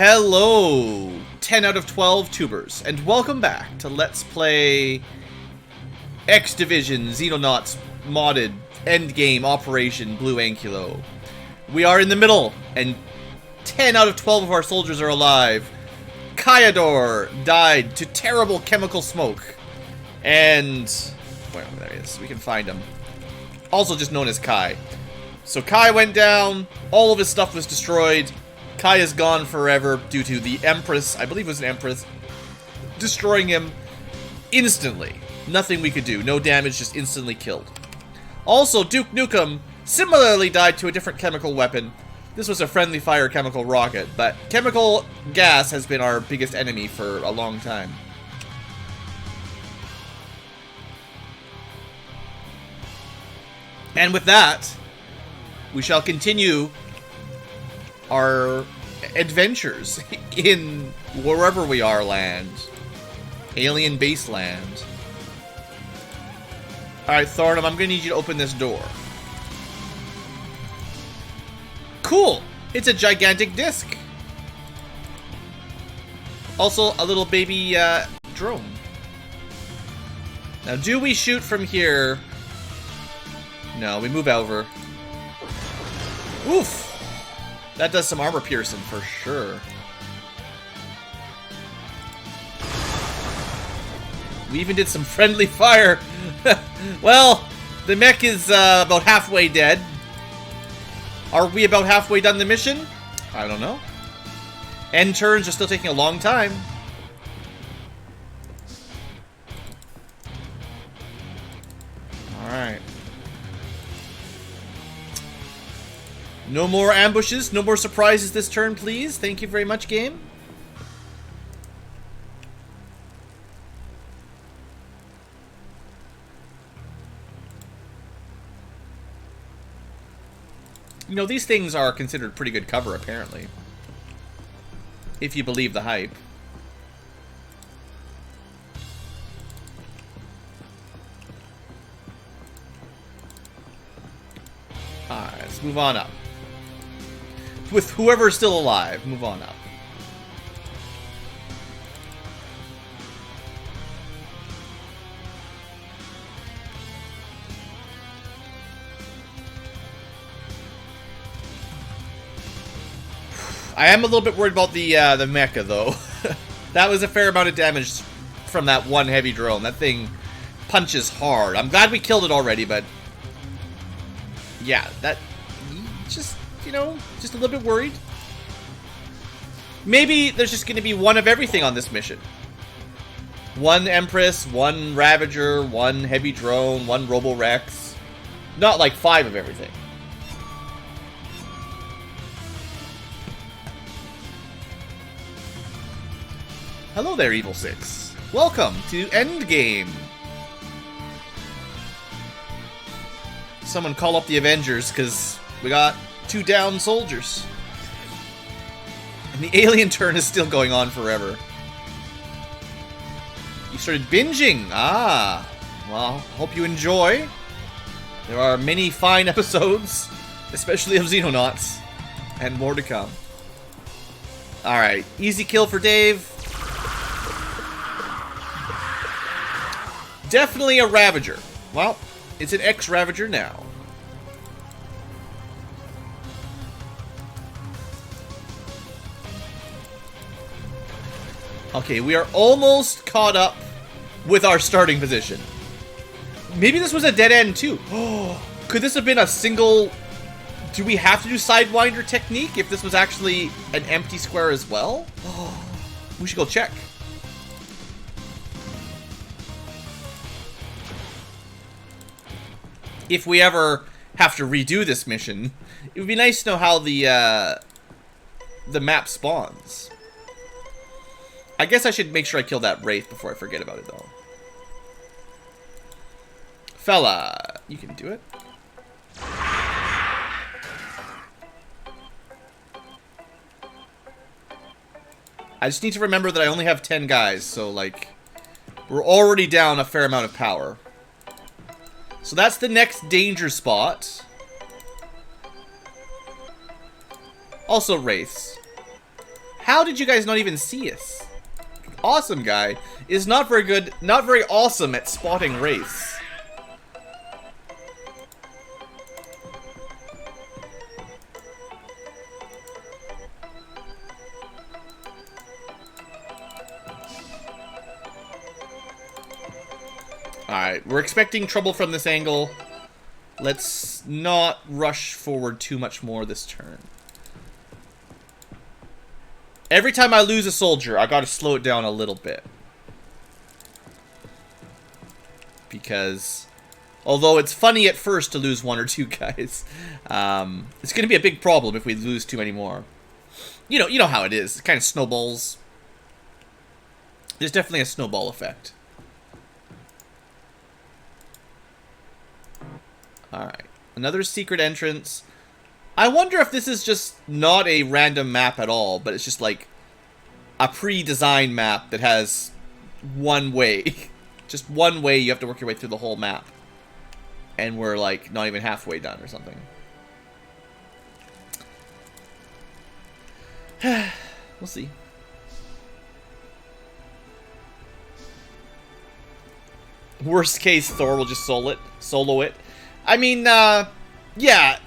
Hello, 10 out of 12 tubers, and welcome back to Let's Play X Division Xenonauts modded Endgame Operation BlueAnkylo. We are in the middle, and 10 out of 12 of our soldiers are alive. Kayador died to terrible chemical smoke, and well, there he is. We can find him. Also just known as Kai. So Kai went down, all of his stuff was destroyed. Kai is gone forever due to the Empress, I believe it was an Empress, destroying him instantly. Nothing we could do. No damage, just instantly killed. Also, Duke Nukem similarly died to a different chemical weapon. This was a friendly fire chemical rocket, but chemical gas has been our biggest enemy for a long time. And with that, we shall continue our adventures in wherever we are land. Alien base land. Alright, Thornum, I'm gonna need you to open this door. Cool! It's a gigantic disc. Also, a little baby drone. Now, do we shoot from here? No, we move over. Oof! That does some armor piercing for sure. We even did some friendly fire. Well, the mech is about halfway dead. Are we about halfway done the mission? I don't know. End turns are still taking a long time. Alright. No more ambushes, no more surprises this turn, please. Thank you very much, game. You know, these things are considered pretty good cover, apparently. If you believe the hype. Alright, let's move on up. With whoever's still alive, move on up. I am a little bit worried about the mecha, though. That was a fair amount of damage from that one heavy drone. That thing punches hard. I'm glad we killed it already, but yeah, that just, you know, just a little bit worried. Maybe there's just going to be one of everything on this mission. One Empress, one Ravager, one heavy drone, one Robo-Rex. Not like 5 of everything. Hello there, Evil 6. Welcome to Endgame. Someone call up the Avengers, because we got 2 down soldiers. And the alien turn is still going on forever. You started binging. Ah. Well, hope you enjoy. There are many fine episodes, especially of Xenonauts, and more to come. Alright, easy kill for Dave. Definitely a Ravager. Well, it's an X-Ravager now. Okay, we are almost caught up with our starting position. Maybe this was a dead end too. Oh, could this have been a single... Do we have to do Sidewinder technique if this was actually an empty square as well? Oh, we should go check. If we ever have to redo this mission, it would be nice to know how the map spawns. I guess I should make sure I kill that Wraith before I forget about it, though. Fella, you can do it. I just need to remember that I only have 10 guys, so, like, we're already down a fair amount of power. So that's the next danger spot. Also Wraiths. How did you guys not even see us? Awesome guy is not very good, not very awesome at spotting wraiths. Alright, we're expecting trouble from this angle. Let's not rush forward too much more this turn. Every time I lose a soldier, I gotta slow it down a little bit. Because, although it's funny at first to lose one or two guys, it's gonna be a big problem if we lose too many more. You know how it is. It kind of snowballs. There's definitely a snowball effect. Alright, another secret entrance. I wonder if this is just not a random map at all, but it's just like a pre-designed map that has one way. Just one way you have to work your way through the whole map. And we're like not even halfway done or something. We'll see. Worst case, Thor will just solo it. I mean, yeah,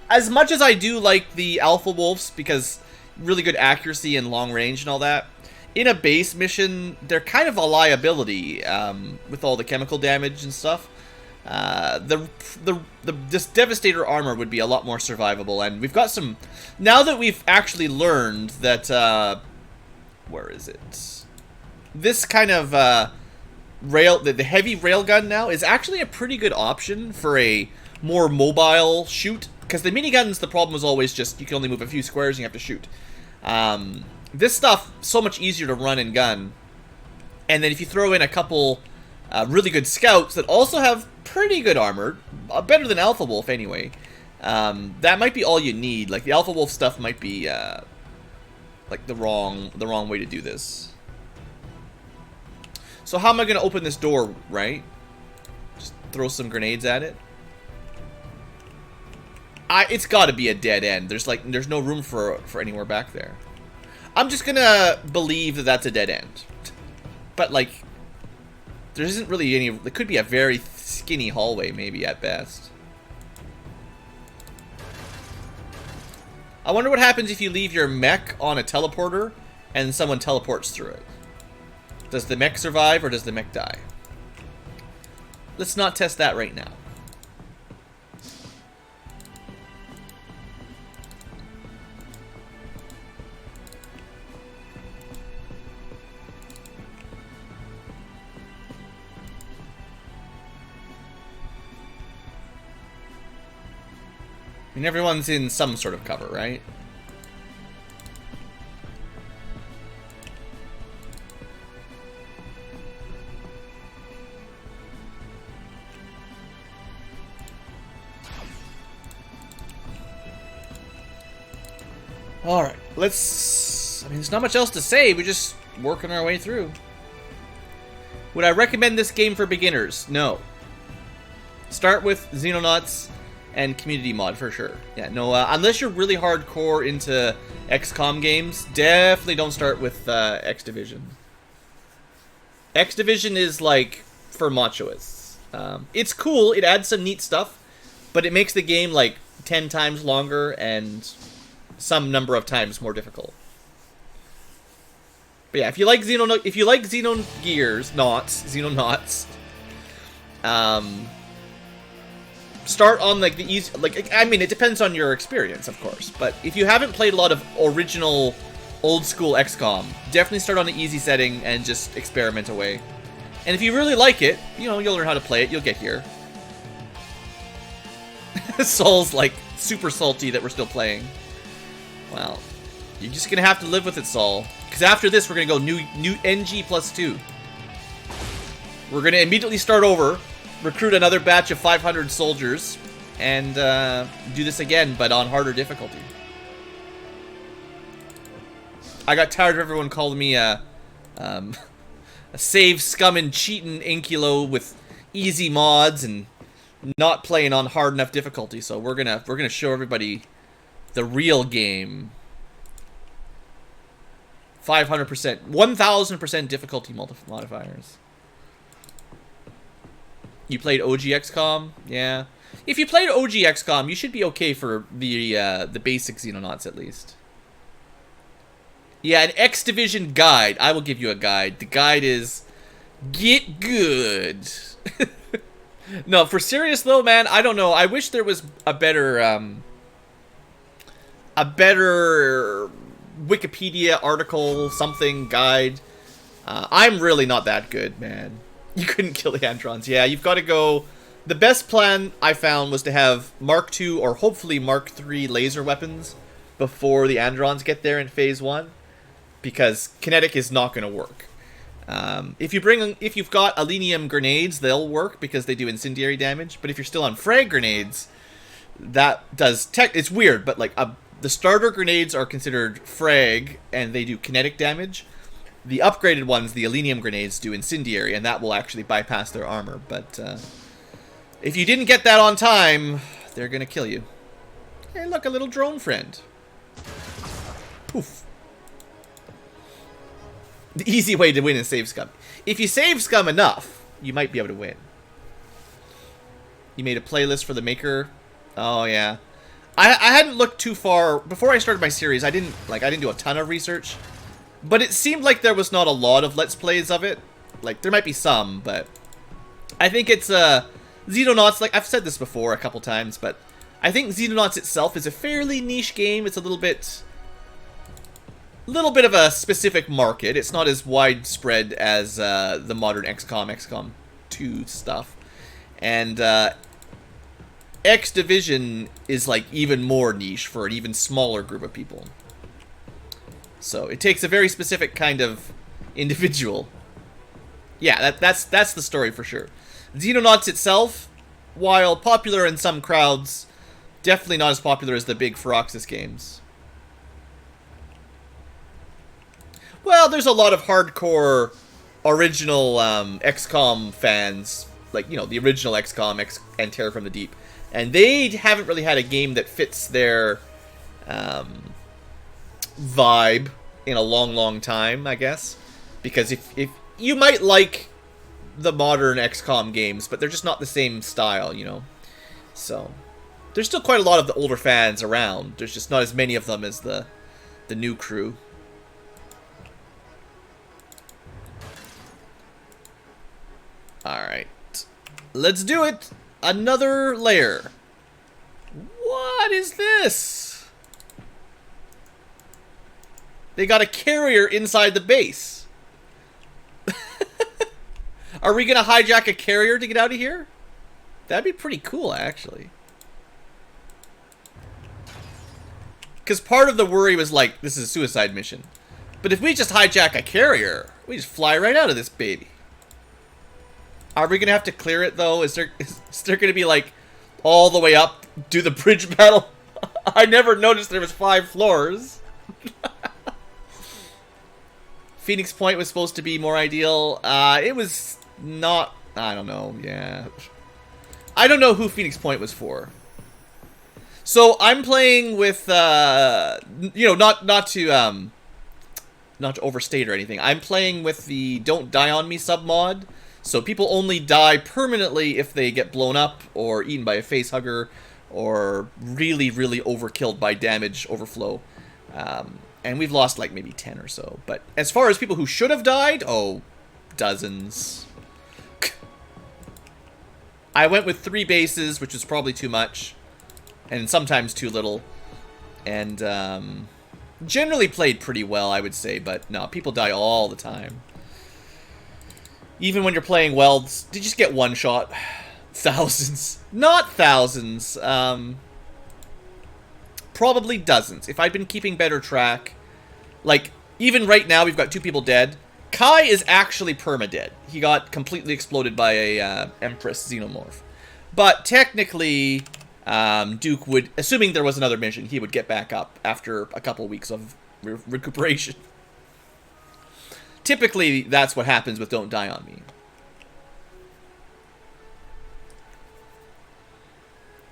as much as I do like the Alpha Wolves, because really good accuracy and long range and all that, in a base mission, they're kind of a liability, with all the chemical damage and stuff. This Devastator armor would be a lot more survivable, and we've got some, now that we've actually learned that, where is it? This kind of, the heavy railgun now is actually a pretty good option for a more mobile shoot, because the miniguns, the problem was always just you can only move a few squares and you have to shoot. This stuff so much easier to run and gun, and then if you throw in a couple really good scouts that also have pretty good armor, better than Alpha Wolf anyway, that might be all you need. Like the Alpha Wolf stuff might be like the wrong way to do this. So how am I going to open this door, right? Just throw some grenades at it? It's got to be a dead end. There's no room for anywhere back there. I'm just going to believe that that's a dead end. But, like, there isn't really any... There could be a very skinny hallway, maybe, at best. I wonder what happens if you leave your mech on a teleporter and someone teleports through it. Does the mech survive, or does the mech die? Let's not test that right now. I mean, everyone's in some sort of cover, right? Alright, let's... I mean, there's not much else to say. We're just working our way through. Would I recommend this game for beginners? No. Start with Xenonauts and community mod for sure. Yeah, no, unless you're really hardcore into XCOM games, definitely don't start with X Division. X Division is like for machoists. It's cool, it adds some neat stuff, but it makes the game like 10 times longer and some number of times more difficult. But yeah, if you like Xenonauts, start on like the easy, like, I mean, it depends on your experience, of course, but if you haven't played a lot of original old school XCOM, definitely start on the easy setting and just experiment away. And if you really like it, you know, you'll learn how to play it, you'll get here. Saul's like super salty that we're still playing. Well, you're just gonna have to live with it, Saul. Because after this, we're gonna go new NG +2. We're gonna immediately start over, recruit another batch of 500 soldiers, and do this again, but on harder difficulty. I got tired of everyone calling me a save scum and cheating Ankylo with easy mods and not playing on hard enough difficulty. So we're gonna show everybody the real game. 500%, 1000% difficulty modifiers. You played OG XCOM? Yeah. If you played OG XCOM, you should be okay for the basic Xenonauts at least. Yeah, an X Division guide. I will give you a guide. The guide is get good. No, for serious though, man, I don't know. I wish there was a better Wikipedia article, something, guide. I'm really not that good, man. You couldn't kill the Androns. Yeah, you've got to go... The best plan I found was to have Mark II or hopefully Mark III laser weapons before the Androns get there in Phase 1. Because kinetic is not going to work. If you've got alenium grenades, they'll work because they do incendiary damage. But if you're still on frag grenades, that does it's weird, but like the starter grenades are considered frag and they do kinetic damage. The upgraded ones, the alenium grenades, do incendiary, and that will actually bypass their armor. But if you didn't get that on time, they're gonna kill you. Hey, look, a little drone friend. Poof. The easy way to win is save scum. If you save scum enough, you might be able to win. You made a playlist for the maker. Oh yeah, I hadn't looked too far before I started my series. I didn't do a ton of research, but it seemed like there was not a lot of Let's Plays of it. Like there might be some, but I think it's Xenonauts. Like I've said this before a couple times, but I think Xenonauts itself is a fairly niche game. It's a little bit of a specific market. It's not as widespread as the modern XCOM 2 stuff. And X Division is like even more niche for an even smaller group of people. So it takes a very specific kind of individual. Yeah, that's the story for sure. Xenonauts itself, while popular in some crowds, definitely not as popular as the big Firaxis games. Well, there's a lot of hardcore original XCOM fans, like, you know, the original XCOM and Terror from the Deep, and they haven't really had a game that fits their vibe in a long time, I guess. Because if you might like the modern XCOM games, but they're just not the same style, you know. So there's still quite a lot of the older fans around. There's just not as many of them as the new crew. Alright. Let's do it! Another layer. What is this? They got a carrier inside the base. Are we gonna hijack a carrier to get out of here? That'd be pretty cool, actually. Because part of the worry was like, this is a suicide mission. But if we just hijack a carrier, we just fly right out of this baby. Are we going to have to clear it, though? Is there going to be, like, all the way up, do the bridge battle? I never noticed there was 5 floors. Phoenix Point was supposed to be more ideal. It was not... I don't know, yeah. I don't know who Phoenix Point was for. So, I'm playing with, you know, not to overstate or anything. I'm playing with the Don't Die On Me submod. So people only die permanently if they get blown up or eaten by a facehugger or really overkilled by damage overflow. And we've lost like maybe 10 or so. But as far as people who should have died, oh, dozens. I went with 3 bases, which was probably too much. And sometimes too little. And generally played pretty well, I would say. But no, people die all the time. Even when you're playing well, did you just get one shot? Thousands. Not thousands. Probably dozens. If I'd been keeping better track. Like, even right now, we've got 2 people dead. Kai is actually perma-dead. He got completely exploded by a Empress Xenomorph. But technically, Duke would, assuming there was another mission, he would get back up after a couple weeks of recuperation. Typically, that's what happens with Don't Die On Me.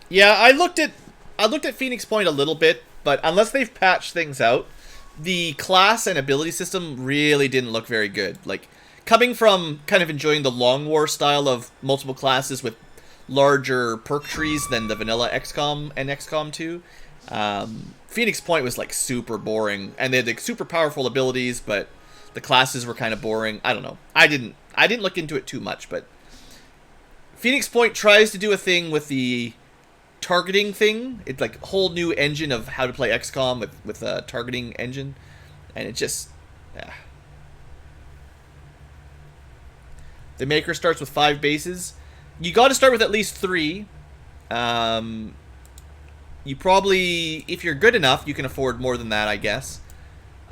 Yeah, I looked at Phoenix Point a little bit, but unless they've patched things out, the class and ability system really didn't look very good. Like, coming from kind of enjoying the Long War style of multiple classes with larger perk trees than the vanilla XCOM and XCOM 2, Phoenix Point was like super boring, and they had like super powerful abilities, but the classes were kind of boring. I don't know. I didn't look into it too much, but Phoenix Point tries to do a thing with the targeting thing. It's like a whole new engine of how to play XCOM with a targeting engine, and it just, yeah. The maker starts with 5 bases. You got to start with at least 3. You probably, if you're good enough, you can afford more than that, I guess.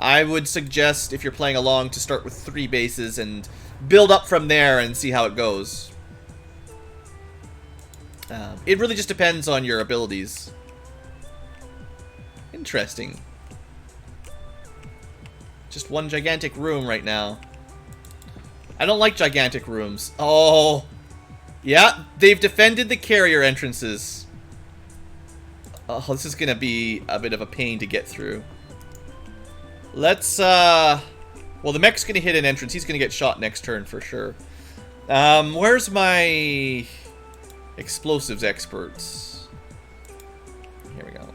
I would suggest, if you're playing along, to start with 3 bases and build up from there and see how it goes. It really just depends on your abilities. Interesting. Just one gigantic room right now. I don't like gigantic rooms. Oh, yeah, they've defended the carrier entrances. Oh, this is gonna be a bit of a pain to get through. Let's, well, the mech's gonna hit an entrance. He's gonna get shot next turn for sure. Where's my explosives experts? Here we go.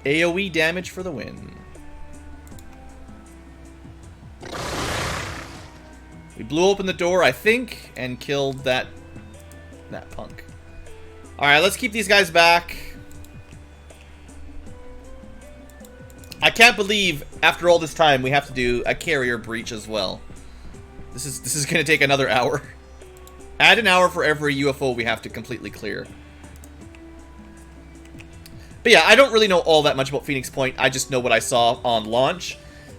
AoE damage for the win. We blew open the door, I think, and killed that punk. Alright, let's keep these guys back. I can't believe, after all this time, we have to do a carrier breach as well. This is going to take another hour. Add an hour for every UFO we have to completely clear. But yeah, I don't really know all that much about Phoenix Point. I just know what I saw on launch.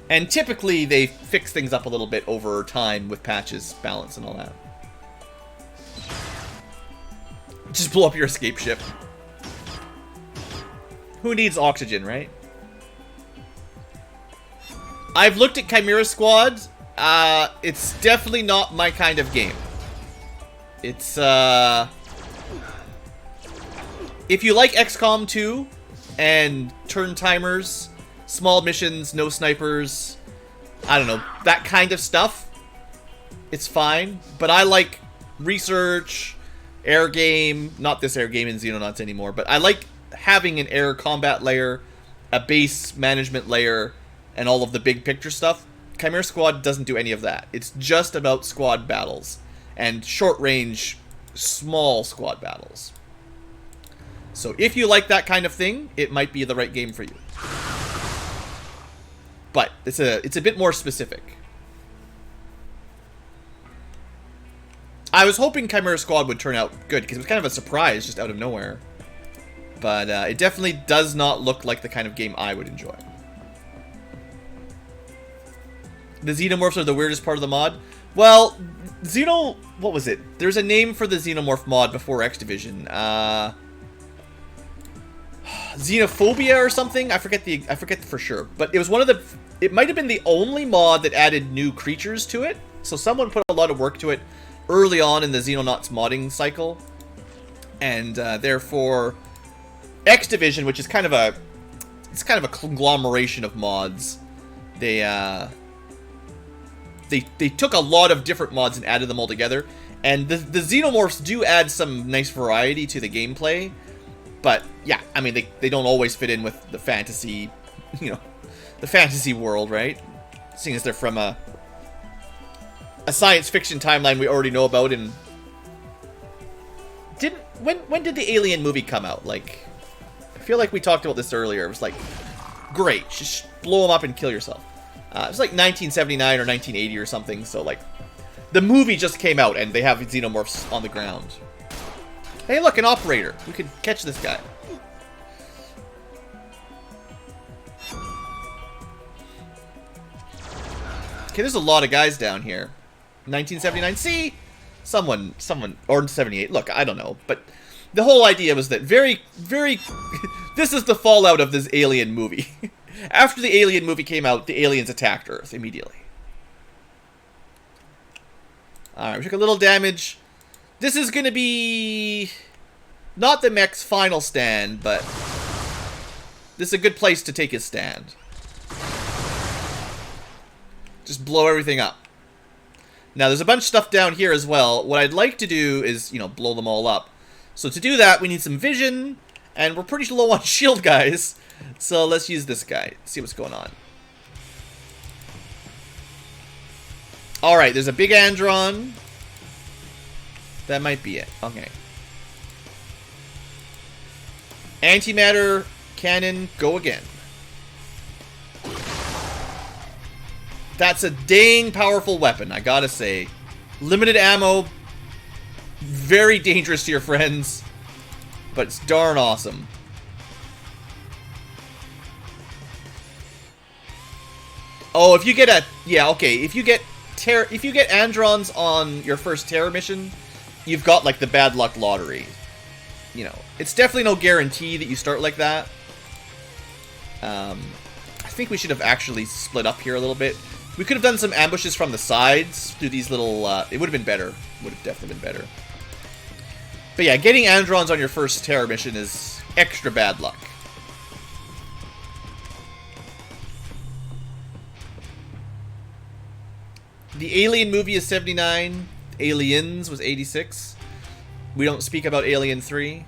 And typically, they fix things up a little bit over time with patches, balance, and all that. Just blow up your escape ship. Who needs oxygen, right? I've looked at Chimera Squad. It's definitely not my kind of game. It's, if you like XCOM 2 and turn timers, small missions, no snipers, I don't know, that kind of stuff, it's fine. But I like research, air game, not this air game in Xenonauts anymore, but I like having an air combat layer, a base management layer, and all of the big picture stuff. Chimera Squad doesn't do any of that. It's just about squad battles and short range, small squad battles. So if you like that kind of thing, it might be the right game for you. But it's a bit more specific. I was hoping Chimera Squad would turn out good, because it was kind of a surprise just out of nowhere. But it definitely does not look like the kind of game I would enjoy. The Xenomorphs are the weirdest part of the mod. Well, what was it? There's a name for the Xenomorph mod before X Division. Xenophobia or something? I forget for sure. But it was one of the... It might have been the only mod that added new creatures to it. So someone put a lot of work to it early on in the Xenonauts modding cycle. And therefore, X Division, which is kind of a... It's kind of a conglomeration of mods. They took a lot of different mods and added them all together. And the Xenomorphs do add some nice variety to the gameplay. But, yeah, I mean, they don't always fit in with the fantasy, you know, the fantasy world, right? Seeing as they're from a science fiction timeline we already know about. And when did the Alien movie come out? Like, I feel like we talked about this earlier. It was like, great, just blow them up and kill yourself. It was like 1979 or 1980 or something, so like, the movie just came out and they have Xenomorphs on the ground. Hey look, an operator. We could catch this guy. Okay, there's a lot of guys down here. 1979, see? Someone, or 78, look, I don't know, but the whole idea was that very, this is the fallout of this Alien movie. After the Alien movie came out, the aliens attacked Earth immediately. Alright, we took a little damage. This is going to be not the mech's final stand, but This is a good place to take his stand. Just blow everything up. Now, there's a bunch of stuff down here as well. What I'd like to do is, you know, blow them all up. So to do that, we need some vision, and we're pretty low on shield, guys. So let's use this guy. See what's going on. Alright, there's a big Andron. That might be it. Okay. Antimatter cannon, go again. That's a dang powerful weapon, I gotta say. Limited ammo. Very dangerous to your friends. But it's darn awesome. Oh, if you get a... Yeah, okay. If you get Androns on your first Terror mission, you've got, like, the bad luck lottery. You know, it's definitely no guarantee that you start like that. I think we should have actually split up here a little bit. We could have done some ambushes from the sides through these little... it would have been better. Would have definitely been better. But yeah, getting Androns on your first Terror mission is extra bad luck. The Alien movie is 79. Aliens was 86. We don't speak about Alien 3.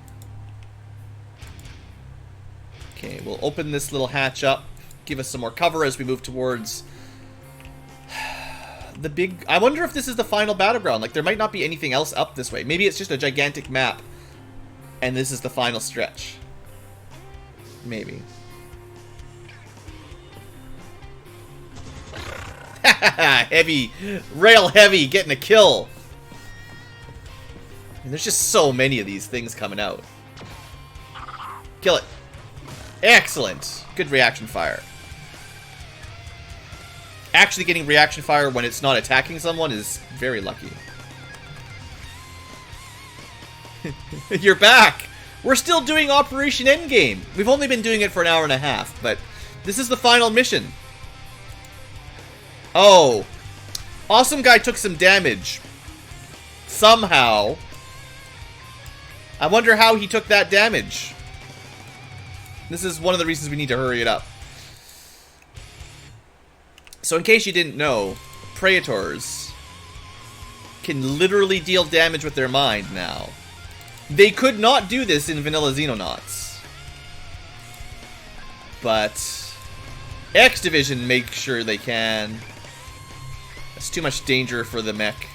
Okay, we'll open this little hatch up. Give us some more cover as we move towards the big... I wonder if this is the final battleground. Like, there might not be anything else up this way. Maybe it's just a gigantic map. And this is the final stretch. Maybe. Heavy. Rail heavy. Getting a kill. And there's just so many of these things coming out. Kill it. Excellent. Good reaction fire. Actually getting reaction fire when it's not attacking someone is very lucky. You're back! We're still doing Operation Endgame. We've only been doing it for an hour and a half, but this is the final mission. Oh. Awesome guy took some damage. Somehow. I wonder how he took that damage. This is one of the reasons we need to hurry it up. So in case you didn't know, Praetors can literally deal damage with their mind now. They could not do this in vanilla Xenonauts. But X Division makes sure they can. That's too much danger for the mech.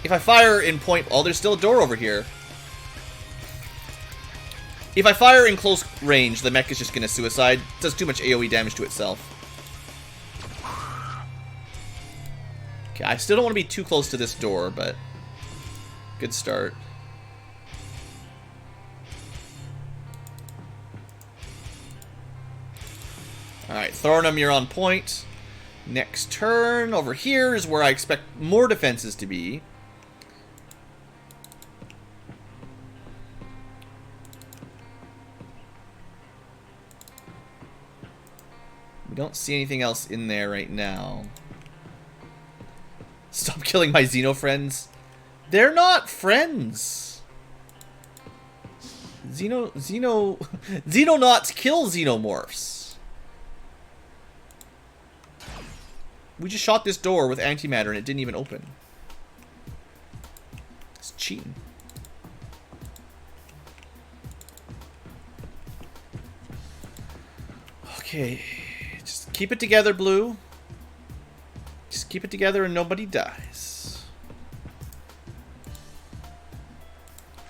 If I fire in point... Oh, there's still a door over here. If I fire in close range, the mech is just going to suicide. It does too much AoE damage to itself. Okay, I still don't want to be too close to this door, but... Good start. Alright, Thornum, you're on point. Next turn, over here is where I expect more defenses to be. We don't see anything else in there right now. Stop killing my Xeno friends. They're not friends. Xenonauts kill Xenomorphs. We just shot this door with antimatter and it didn't even open. It's cheating. Okay. Just keep it together, Blue. Just keep it together and nobody dies.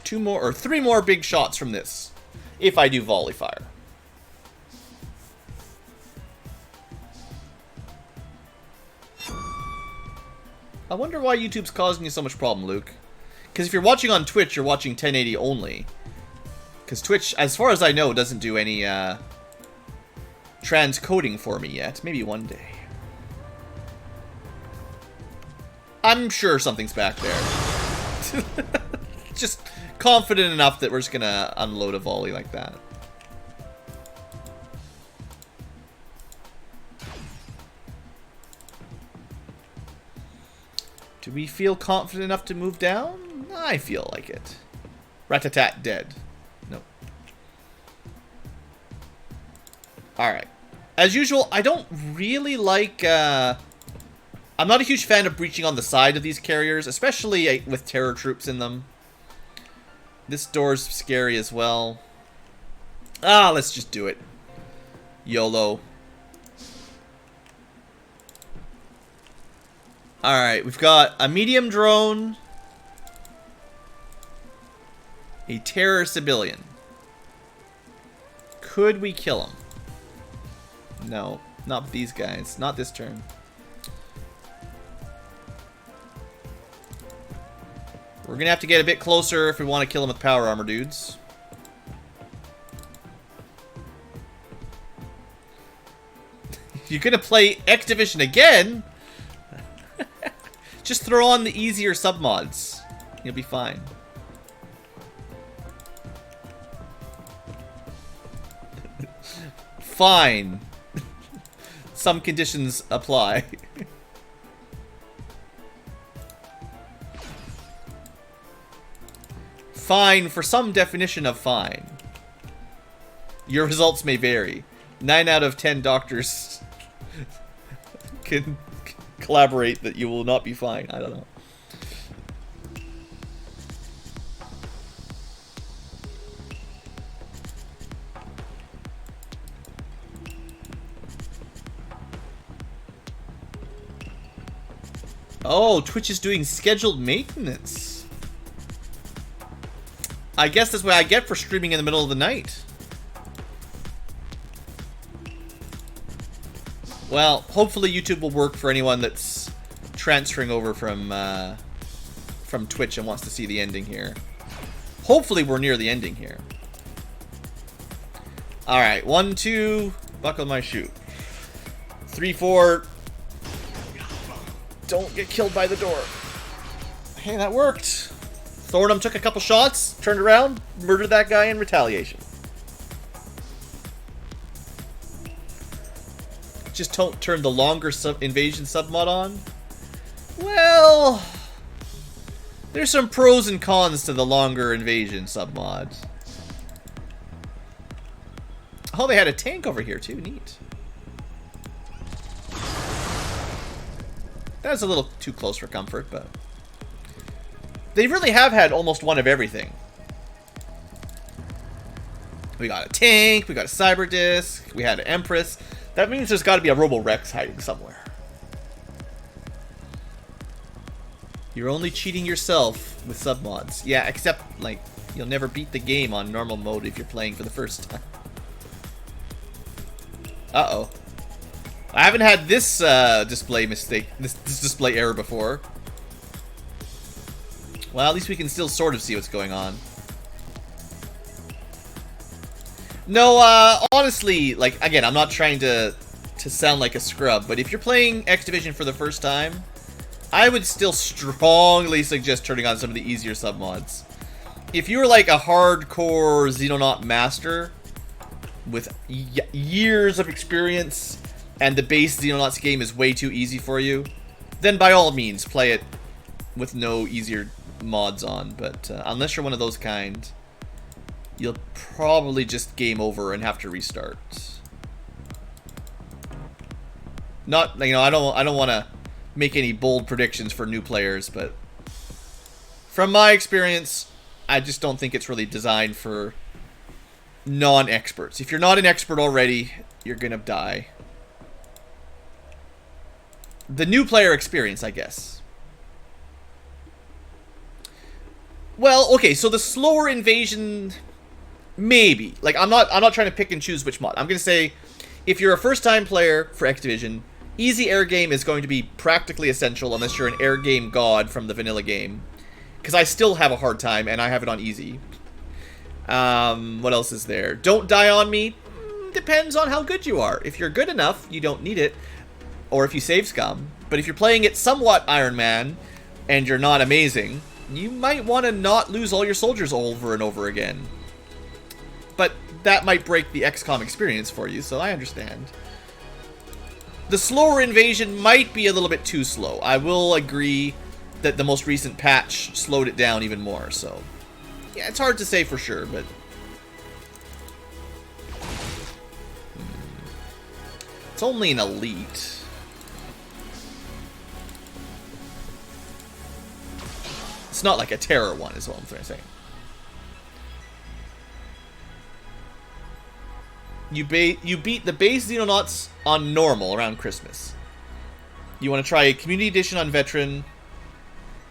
2 more, or 3 more big shots from this. If I do volley fire. I wonder why YouTube's causing you so much problem, Luke. Because if you're watching on Twitch, you're watching 1080 only. Because Twitch, as far as I know, doesn't do any transcoding for me yet. Maybe one day. I'm sure something's back there. Just confident enough that we're just gonna unload a volley like that. Do we feel confident enough to move down? I feel like it. Rat-a-tat dead. Nope. Alright. As usual, I don't really like... I'm not a huge fan of breaching on the side of these carriers, especially with terror troops in them. This door's scary as well. Let's just do it. YOLO. Alright, we've got a medium drone. A terror civilian. Could we kill him? No, not these guys. Not this turn. We're gonna have to get a bit closer if we want to kill him with power armor, dudes. You're gonna play X Division again? Just throw on the easier submods. You'll be fine. Fine. Some conditions apply. Fine for some definition of fine. Your results may vary. 9 out of 10 doctors can collaborate that you will not be fine. I don't know. Oh, Twitch is doing scheduled maintenance. I guess that's what I get for streaming in the middle of the night. Well, hopefully YouTube will work for anyone that's transferring over from Twitch and wants to see the ending here. Hopefully we're near the ending here. Alright, 1, 2, buckle my shoe. 3, 4... Don't get killed by the door. Hey, that worked. Thornum took a couple shots, turned around, murdered that guy in retaliation. Just don't turn the longer invasion submod on. Well, there's some pros and cons to the longer invasion submod. Oh, they had a tank over here too. Neat. That was a little too close for comfort, but they really have had almost one of everything. We got a tank, we got a cyber disc, we had an Empress. That means there's got to be a Robo-Rex hiding somewhere. You're only cheating yourself with submods. Yeah, except, like, you'll never beat the game on normal mode if you're playing for the first time. Uh-oh. I haven't had this display mistake, this display error before. Well, at least we can still sort of see what's going on. No, honestly, like, again, I'm not trying to sound like a scrub, but if you're playing X Division for the first time, I would still strongly suggest turning on some of the easier submods. If you're like a hardcore Xenonaut master with years of experience and the base Xenonauts game is way too easy for you, then by all means play it with no easier mods on. But unless you're one of those kind, you'll probably just game over and have to restart. Not, you know, I don't want to make any bold predictions for new players, but from my experience, I just don't think it's really designed for non-experts. If you're not an expert already, you're gonna die. The new player experience, I guess. Well, okay, so the slower invasion, maybe. Like, I'm not trying to pick and choose which mod. I'm gonna say, if you're a first-time player for X Division, easy air game is going to be practically essential unless you're an air game god from the vanilla game. Because I still have a hard time, and I have it on easy. What else is there? Don't die on me. Depends on how good you are. If you're good enough, you don't need it. Or if you save scum. But if you're playing it somewhat Iron Man, and you're not amazing, you might want to not lose all your soldiers over and over again. But that might break the XCOM experience for you, so I understand. The slower invasion might be a little bit too slow. I will agree that the most recent patch slowed it down even more, so yeah, it's hard to say for sure, but It's only an elite. It's not like a terror one, is what I'm trying to say. You beat the base Xenonauts on normal around Christmas. You want to try a community edition on veteran.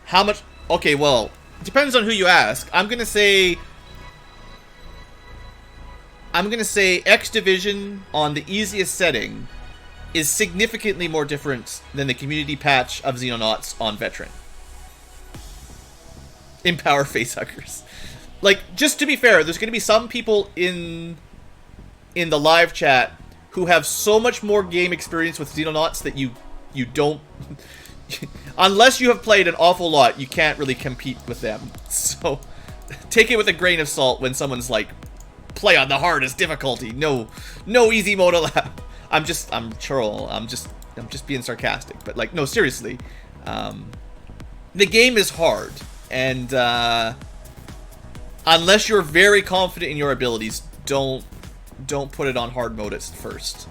How much? Okay, well, depends on who you ask. I'm gonna say X Division on the easiest setting is significantly more different than the community patch of Xenonauts on veteran. Empower facehuggers. Like, just to be fair, there's gonna be some people in the live chat who have so much more game experience with Xenonauts that you don't... unless you have played an awful lot, you can't really compete with them. So, take it with a grain of salt when someone's like, play on the hardest difficulty. No easy mode allowed. I'm just being sarcastic. But, like, no, seriously. The game is hard. And, unless you're very confident in your abilities, don't put it on hard mode at first.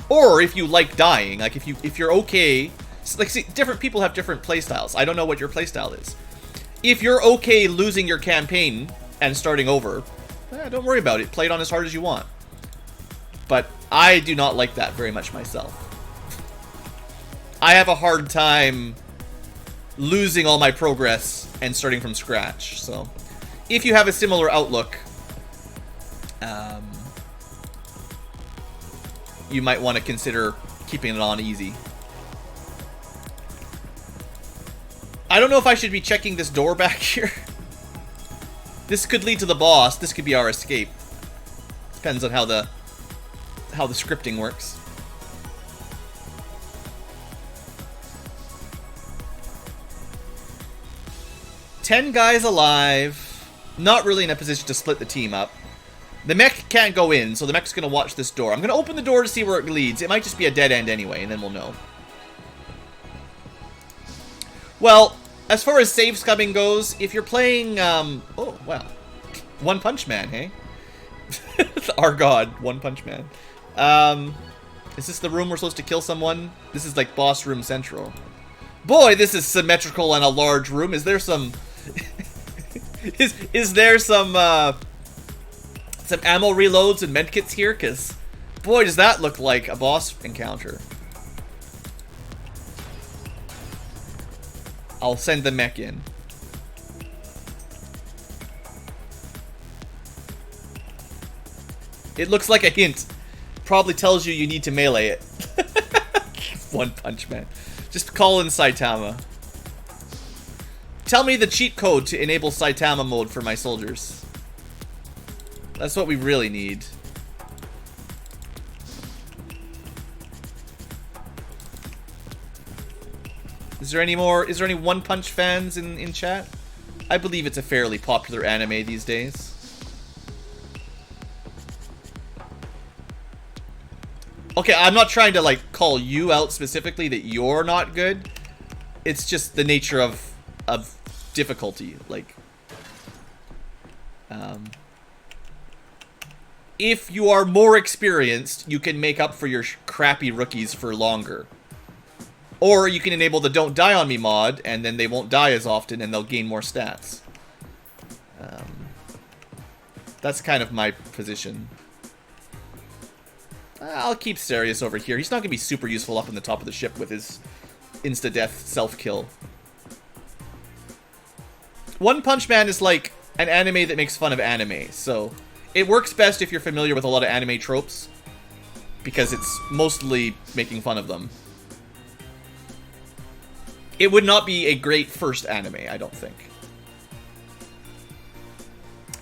Or if you like dying, like if you're okay, like, see, different people have different playstyles. I don't know what your playstyle is. If you're okay losing your campaign and starting over, don't worry about it. Play it on as hard as you want. But I do not like that very much myself. I have a hard time losing all my progress and starting from scratch. So, if you have a similar outlook, you might want to consider keeping it on easy. I don't know if I should be checking this door back here. This could lead to the boss. This could be our escape. Depends on how the scripting works. Ten guys alive. Not really in a position to split the team up. The mech can't go in, so the mech's going to watch this door. I'm going to open the door to see where it leads. It might just be a dead end anyway, and then we'll know. Well, as far as save scumming goes, if you're playing, oh, wow. One Punch Man, hey? Our god, One Punch Man. Is this the room we're supposed to kill someone? This is like boss room central. Boy, this is symmetrical and a large room. Is there some... is there some ammo reloads and medkits here? Because, boy, does that look like a boss encounter. I'll send the mech in. It looks like a hint. Probably tells you need to melee it. One Punch Man. Just call in Saitama. Tell me the cheat code to enable Saitama mode for my soldiers. That's what we really need. Is there any One Punch fans in chat? I believe it's a fairly popular anime these days. Okay, I'm not trying to, like, call you out specifically that you're not good. It's just the nature of difficulty. Like, if you are more experienced, you can make up for your crappy rookies for longer. Or you can enable the Don't Die On Me mod, and then they won't die as often, and they'll gain more stats. That's kind of my position. I'll keep Serious over here. He's not going to be super useful up on the top of the ship with his insta-death self-kill. One Punch Man is like an anime that makes fun of anime, so it works best if you're familiar with a lot of anime tropes, because it's mostly making fun of them. It would not be a great first anime, I don't think.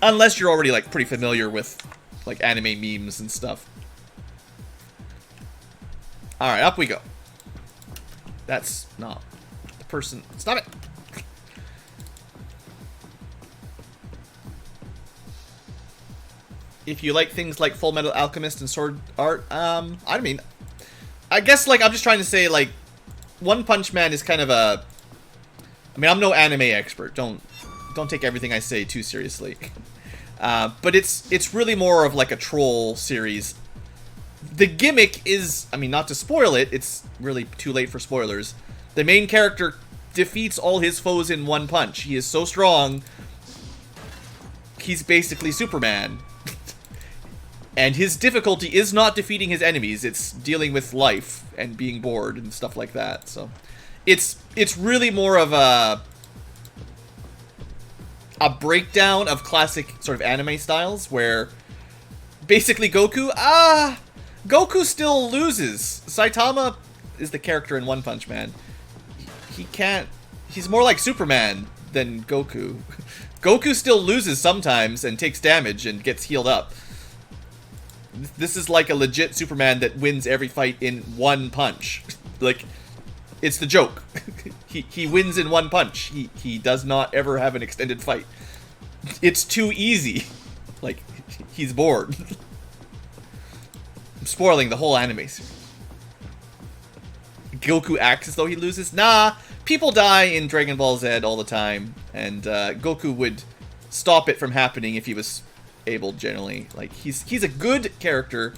Unless you're already, like, pretty familiar with, like, anime memes and stuff. Alright, up we go. That's not the person. Stop it! If you like things like Full Metal Alchemist and Sword Art, I mean, I guess, like, I'm just trying to say, like, One Punch Man is kind of a... I mean, I'm no anime expert. Don't take everything I say too seriously. But it's really more of, like, a troll series the gimmick is, I mean, not to spoil it, it's really too late for spoilers. The main character defeats all his foes in one punch. He is so strong, he's basically Superman. And his difficulty is not defeating his enemies, it's dealing with life and being bored and stuff like that. So it's really more of a breakdown of classic sort of anime styles where basically Goku still loses. Saitama is the character in One Punch Man. He can't, he's more like Superman than Goku. Goku still loses sometimes and takes damage and gets healed up. This is like a legit Superman that wins every fight in one punch. Like, it's the joke. he wins in one punch. He does not ever have an extended fight. It's too easy. Like, he's bored. I'm spoiling the whole anime series. Goku acts as though he loses. Nah, people die in Dragon Ball Z all the time, and Goku would stop it from happening if he was able, generally. Like, he's a good character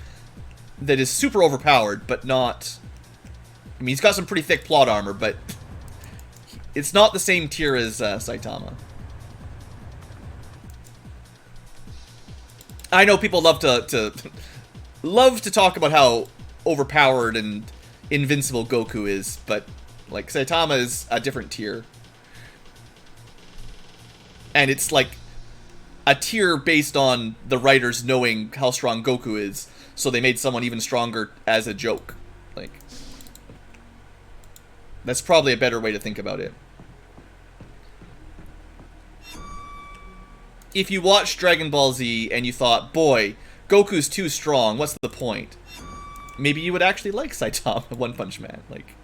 that is super overpowered, but not... I mean, he's got some pretty thick plot armor, but it's not the same tier as Saitama. I know people love to love to talk about how overpowered and invincible Goku is, but like Saitama is a different tier. And it's like a tier based on the writers knowing how strong Goku is, so they made someone even stronger as a joke. Like, that's probably a better way to think about it. If you watched Dragon Ball Z and you thought, boy, Goku's too strong, what's the point? Maybe you would actually like Saitama, One Punch Man. Like,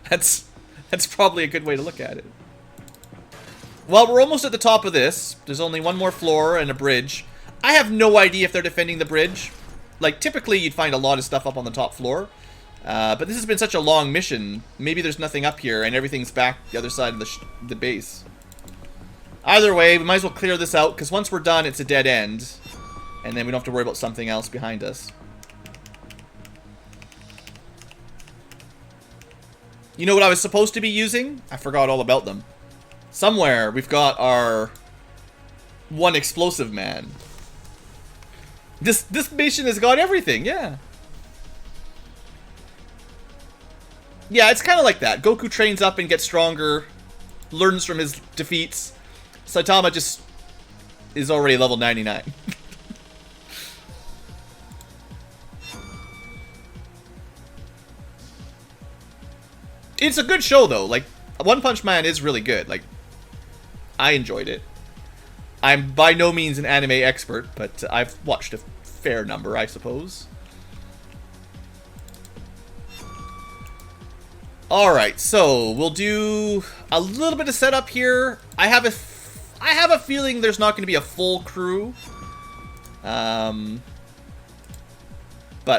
that's probably a good way to look at it. Well, we're almost at the top of this. There's only one more floor and a bridge. I have no idea if they're defending the bridge. Like, typically you'd find a lot of stuff up on the top floor. But this has been such a long mission. Maybe there's nothing up here and everything's back the other side of the base. Either way, we might as well clear this out, because once we're done, it's a dead end. And then we don't have to worry about something else behind us. You know what I was supposed to be using? I forgot all about them. Somewhere, we've got our one explosive man. This mission has got everything, yeah. Yeah, it's kind of like that. Goku trains up and gets stronger, learns from his defeats. Saitama just is already level 99. It's a good show, though. Like, One Punch Man is really good. Like, I enjoyed it. I'm by no means an anime expert, but I've watched a fair number, I suppose. Alright, so we'll do a little bit of setup here. I have a feeling there's not going to be a full crew. But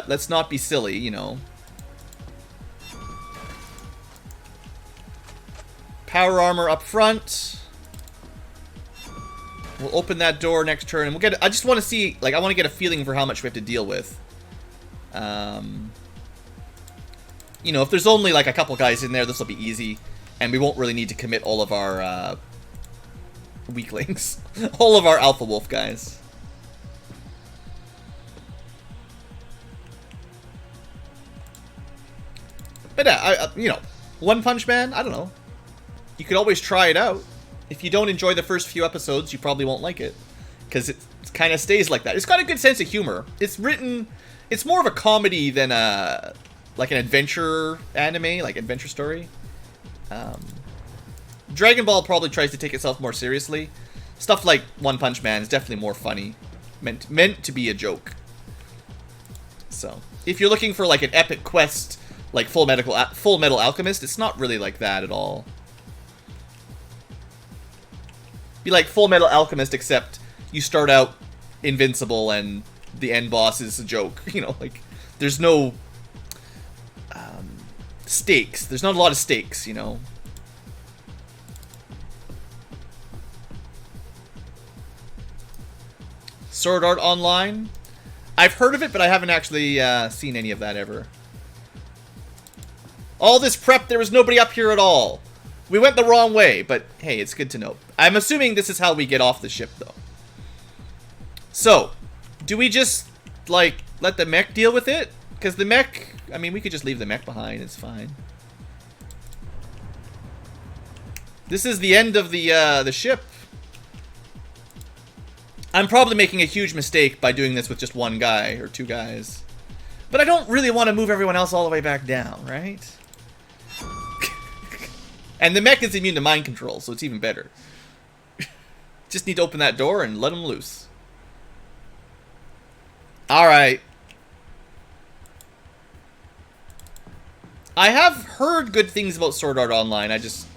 let's not be silly, you know. Power armor up front. We'll open that door next turn, and we'll get. I just want to see, like, I want to get a feeling for how much we have to deal with. You know, if there's only like a couple guys in there, this will be easy, and we won't really need to commit all of our weaklings, all of our Alpha Wolf guys. But yeah, you know, One Punch Man, I don't know. You could always try it out. If you don't enjoy the first few episodes, you probably won't like it, because it kind of stays like that. It's got a good sense of humor. It's written, it's more of a comedy than a like an adventure anime, like adventure story. Dragon Ball probably tries to take itself more seriously. Stuff like One Punch Man is definitely more funny, meant to be a joke. So, if you're looking for like an epic quest, like Full Metal Alchemist, it's not really like that at all. Be like Full Metal Alchemist, except you start out invincible and the end boss is a joke. You know, like, there's no stakes. There's not a lot of stakes, you know. Sword Art Online. I've heard of it, but I haven't actually seen any of that ever. All this prep, there was nobody up here at all. We went the wrong way, but hey, it's good to know. I'm assuming this is how we get off the ship, though. So, do we just, like, let the mech deal with it? Because the mech, I mean, we could just leave the mech behind, it's fine. This is the end of the ship. I'm probably making a huge mistake by doing this with just one guy, or two guys. But I don't really want to move everyone else all the way back down, right? And the mech is immune to mind control, so it's even better. Just need to open that door and let them loose. Alright. I have heard good things about Sword Art Online, I just...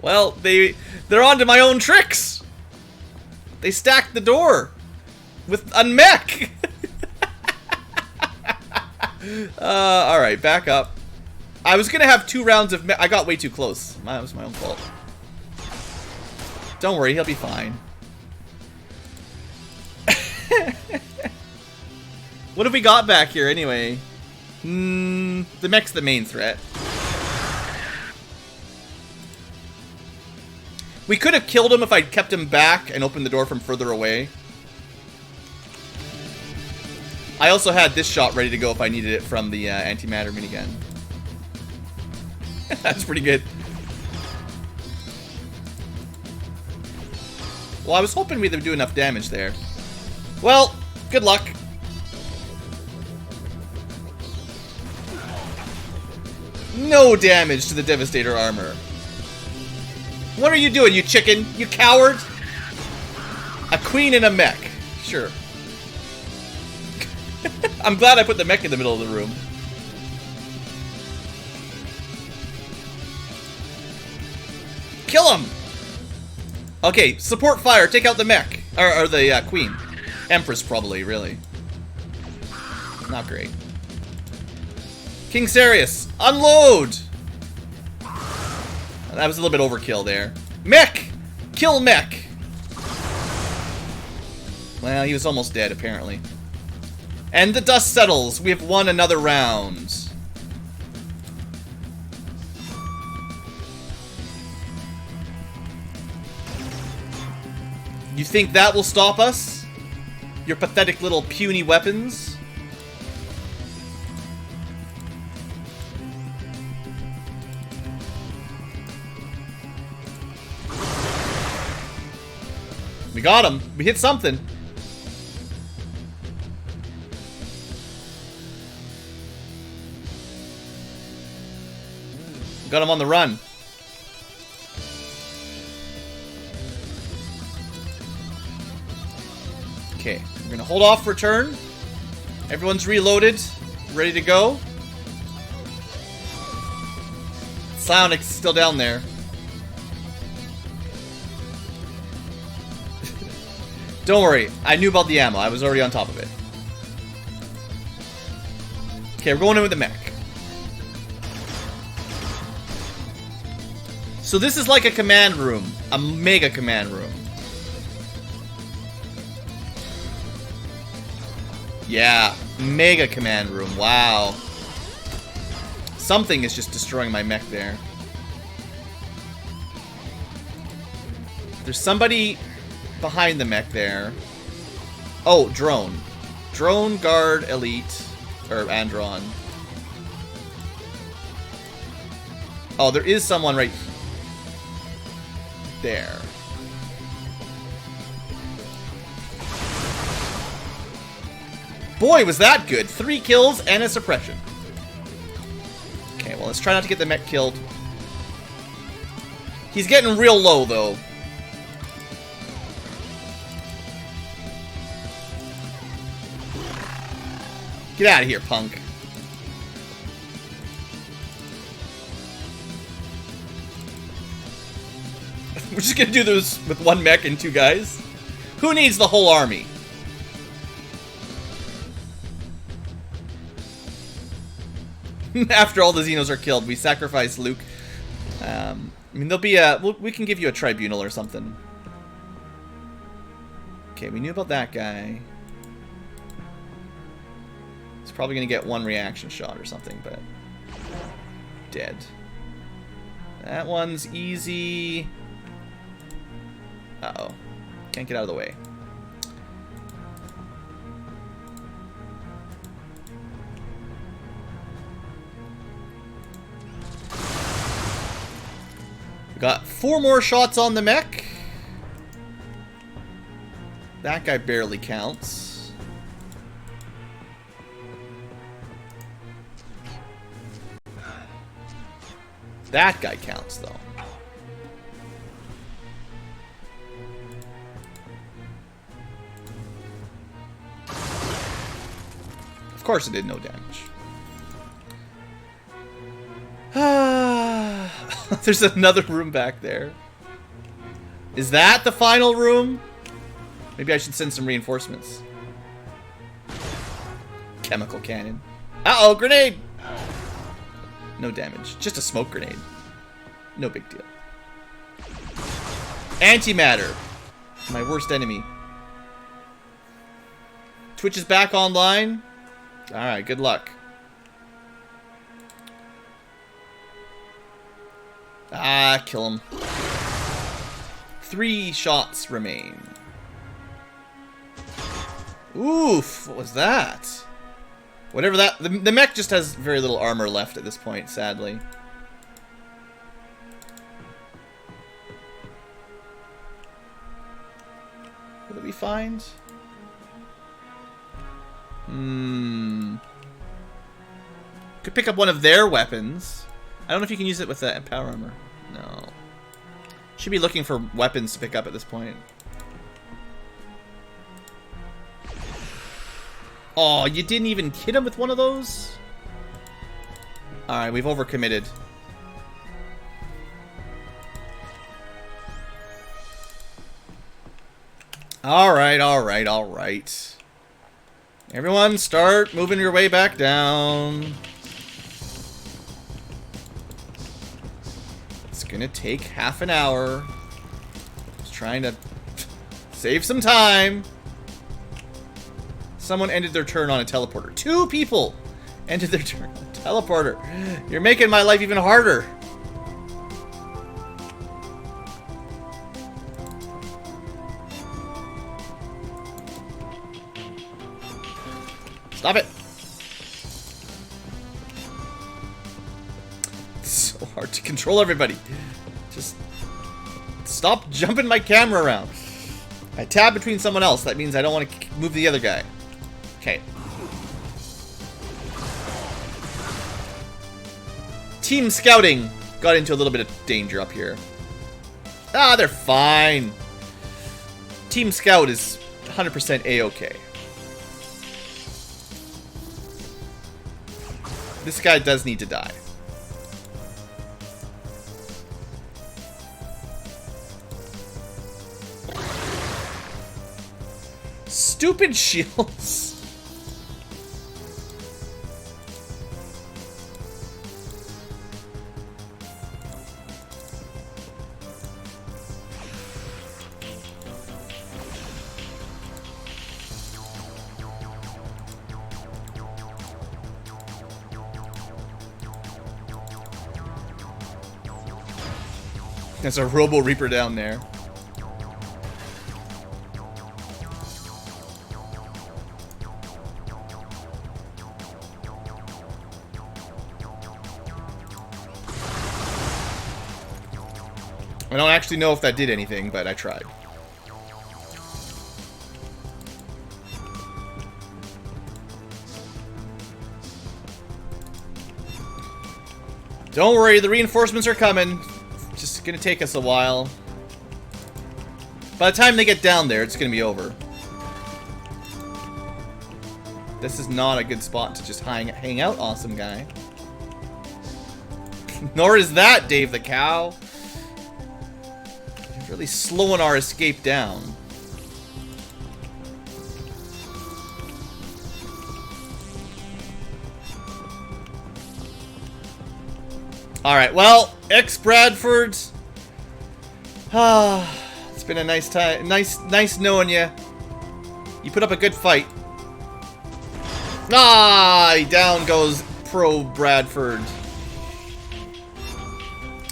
Well, they're onto my own tricks. They stacked the door with a mech. Alright, back up. I was gonna have 2 rounds of mech. I got way too close. That was my own fault. Don't worry, he'll be fine. What have we got back here anyway? The mech's the main threat. We could have killed him if I'd kept him back and opened the door from further away. I also had this shot ready to go if I needed it from the antimatter minigun. That's pretty good. Well, I was hoping we'd do enough damage there. Well, good luck. No damage to the Devastator armor. What are you doing, you chicken? You coward? A queen and a mech. Sure. I'm glad I put the mech in the middle of the room. Kill him! Okay, support fire. Take out the mech. Or the queen. Empress, probably, really. Not great. King Sarius, unload! That was a little bit overkill there. Mech! Kill mech! Well, he was almost dead, apparently. And the dust settles. We have won another round. You think that will stop us? Your pathetic little puny weapons? We got him. We hit something. Got him on the run. Okay, we're gonna hold off for turn. Everyone's reloaded, ready to go. Psionic's still down there. Don't worry, I knew about the ammo. I was already on top of it. Okay, we're going in with the mech. So this is like a command room. A mega command room. Yeah, mega command room. Wow. Something is just destroying my mech there. There's somebody behind the mech there. Oh, drone. Drone, guard, elite. Or Andron. Oh, there is someone right there. Boy, was that good. 3 kills and a suppression. Okay, well, let's try not to get the mech killed. He's getting real low, though. Get out of here, punk. We're just gonna do this with 1 mech and 2 guys? Who needs the whole army? After all the Xenos are killed, we sacrifice Luke. I mean, there'll be a... we can give you a tribunal or something. Okay, we knew about that guy. He's probably going to get one reaction shot or something, but... dead. That one's easy. Uh-oh. Can't get out of the way. Got 4 more shots on the mech. That guy barely counts. That guy counts, though. Of course it did no damage. There's another room back there. Is that the final room? Maybe I should send some reinforcements. Chemical cannon. Uh-oh, grenade! No damage. Just a smoke grenade. No big deal. Antimatter. My worst enemy. Twitch is back online. Alright, good luck. Ah, kill him. 3 shots remain. Oof, what was that? Whatever that... The mech just has very little armor left at this point, sadly. What did we find? Could pick up one of their weapons. I don't know if you can use it with that power armor. No. Should be looking for weapons to pick up at this point. Oh, you didn't even hit him with one of those? Alright, we've overcommitted. Alright, alright, alright. Everyone start moving your way back down. It's gonna take half an hour. Just trying to save some time. Someone ended their turn on a teleporter. 2 people ended their turn on a teleporter. You're making my life even harder. Stop it. It's so hard to control everybody. Just stop jumping my camera around. I tab between someone else. That means I don't want to move the other guy. Okay. Team scouting got into a little bit of danger up here. Ah, they're fine. Team scout is 100% A-okay. This guy does need to die. Stupid shields. There's a Robo Reaper down there. I don't actually know if that did anything, but I tried. Don't worry, the reinforcements are coming. Just gonna take us a while. By the time they get down there, it's gonna be over. This is not a good spot to just hang out, awesome guy. Nor is that, Dave the Cow. You're really slowing our escape down. Alright, well, ex-Bradford, Ah, it's been a nice time. Nice knowing you. You put up a good fight. Ah, down goes Pro Bradford.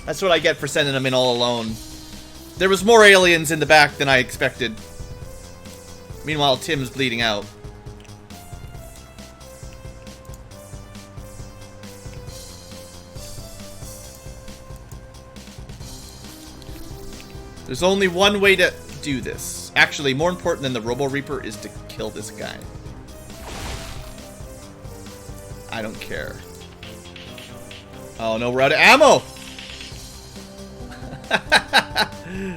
That's what I get for sending him in all alone. There was more aliens in the back than I expected. Meanwhile, Tim's bleeding out. There's only one way to do this. Actually, more important than the Robo Reaper is to kill this guy. I don't care. Oh no, we're out of ammo!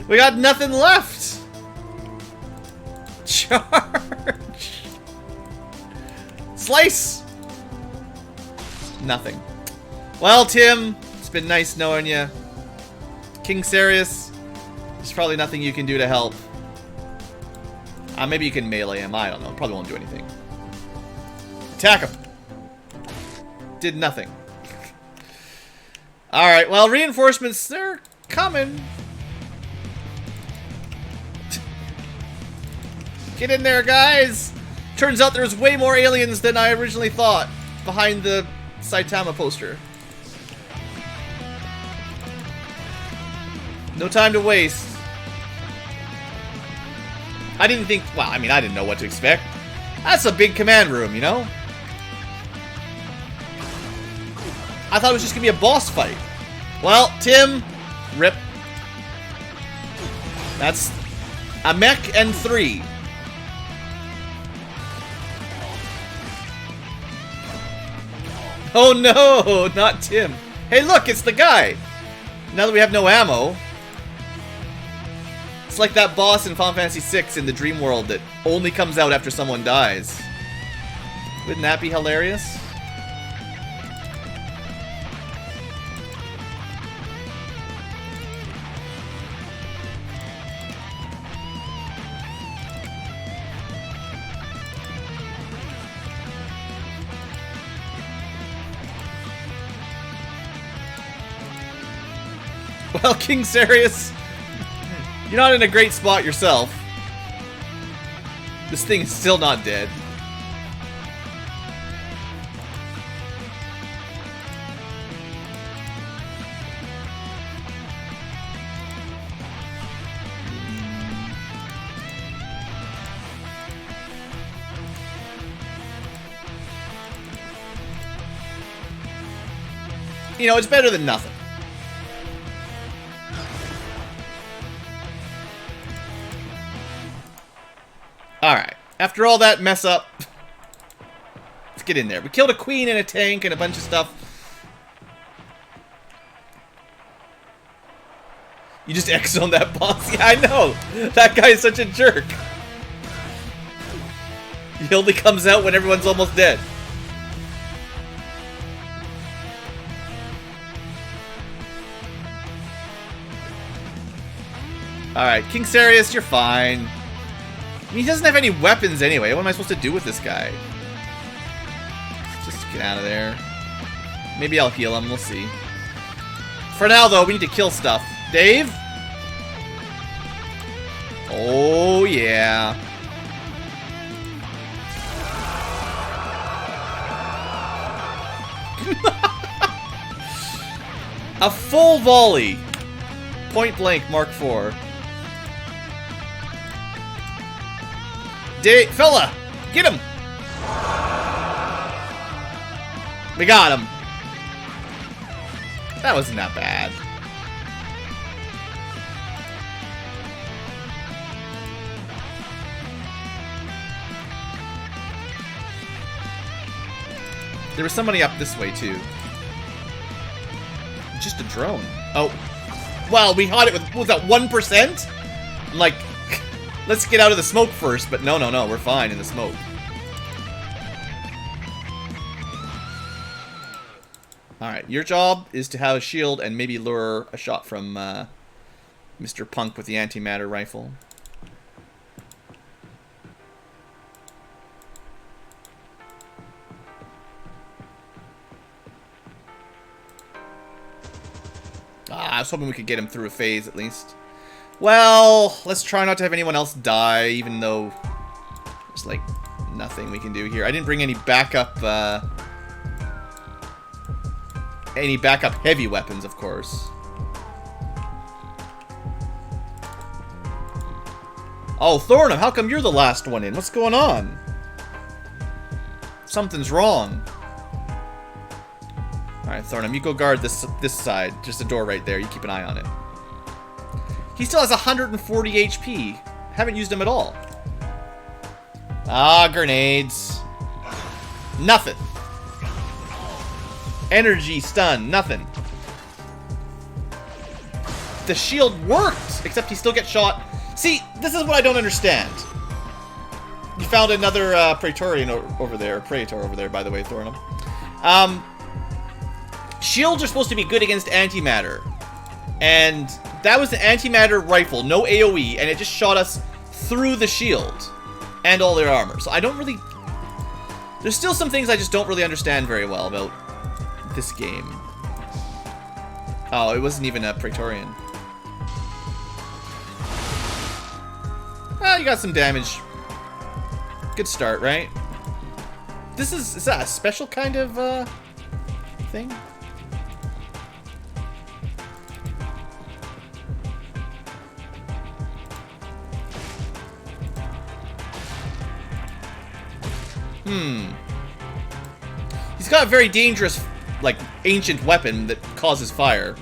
We got nothing left! Charge! Slice! Nothing. Well, Tim, it's been nice knowing you. King Sarius, there's probably nothing you can do to help. Maybe you can melee him, I don't know. Probably won't do anything. Attack him! Did nothing. Alright, well, reinforcements, they're coming. Get in there, guys! Turns out there's way more aliens than I originally thought behind the Saitama poster. No time to waste. I didn't think, well, I mean, I didn't know what to expect. That's a big command room, you know? I thought it was just gonna be a boss fight. Well, Tim, rip. That's a mech and 3. Oh no, not Tim. Hey look, it's the guy. Now that we have no ammo. It's like that boss in Final Fantasy VI in the dream world that only comes out after someone dies. Wouldn't that be hilarious? Well, King Sarius, you're not in a great spot yourself. This thing is still not dead. You know, it's better than nothing. Alright, after all that mess up, let's get in there. We killed a queen and a tank and a bunch of stuff. You just X-zoned that boss? Yeah, I know! That guy is such a jerk. He only comes out when everyone's almost dead. Alright, King Sarius, you're fine. I mean, he doesn't have any weapons anyway. What am I supposed to do with this guy? Just get out of there. Maybe I'll heal him. We'll see. For now, though, we need to kill stuff. Dave? Oh, yeah. A full volley. Point blank, Mark IV. Fella, get him! We got him. That wasn't that bad. There was somebody up this way too. Just a drone. Oh. Well, we caught it with, what was that, 1%? I'm like, let's get out of the smoke first, but no, we're fine in the smoke. Alright, your job is to have a shield and maybe lure a shot from Mr. Punk with the antimatter rifle. I was hoping we could get him through a phase at least. Well, let's try not to have anyone else die, even though there's, like, nothing we can do here. I didn't bring any backup, heavy weapons, of course. Oh, Thornham, how come you're the last one in? What's going on? Something's wrong. Alright, Thornham, you go guard this side. Just a door right there. You keep an eye on it. He still has 140 HP. Haven't used him at all. Ah, grenades. Nothing. Energy stun. Nothing. The shield worked, except he still gets shot. See, this is what I don't understand. You found another Praetorian over there. Praetor over there, by the way, Thornham. Shields are supposed to be good against antimatter. And that was the antimatter rifle, no AoE, and it just shot us through the shield and all their armor. So I don't really... There's still some things I just don't really understand very well about this game. Oh, it wasn't even a Praetorian. Well, you got some damage. Good start, right? Is that a special kind of thing? He's got a very dangerous, like, ancient weapon that causes fire.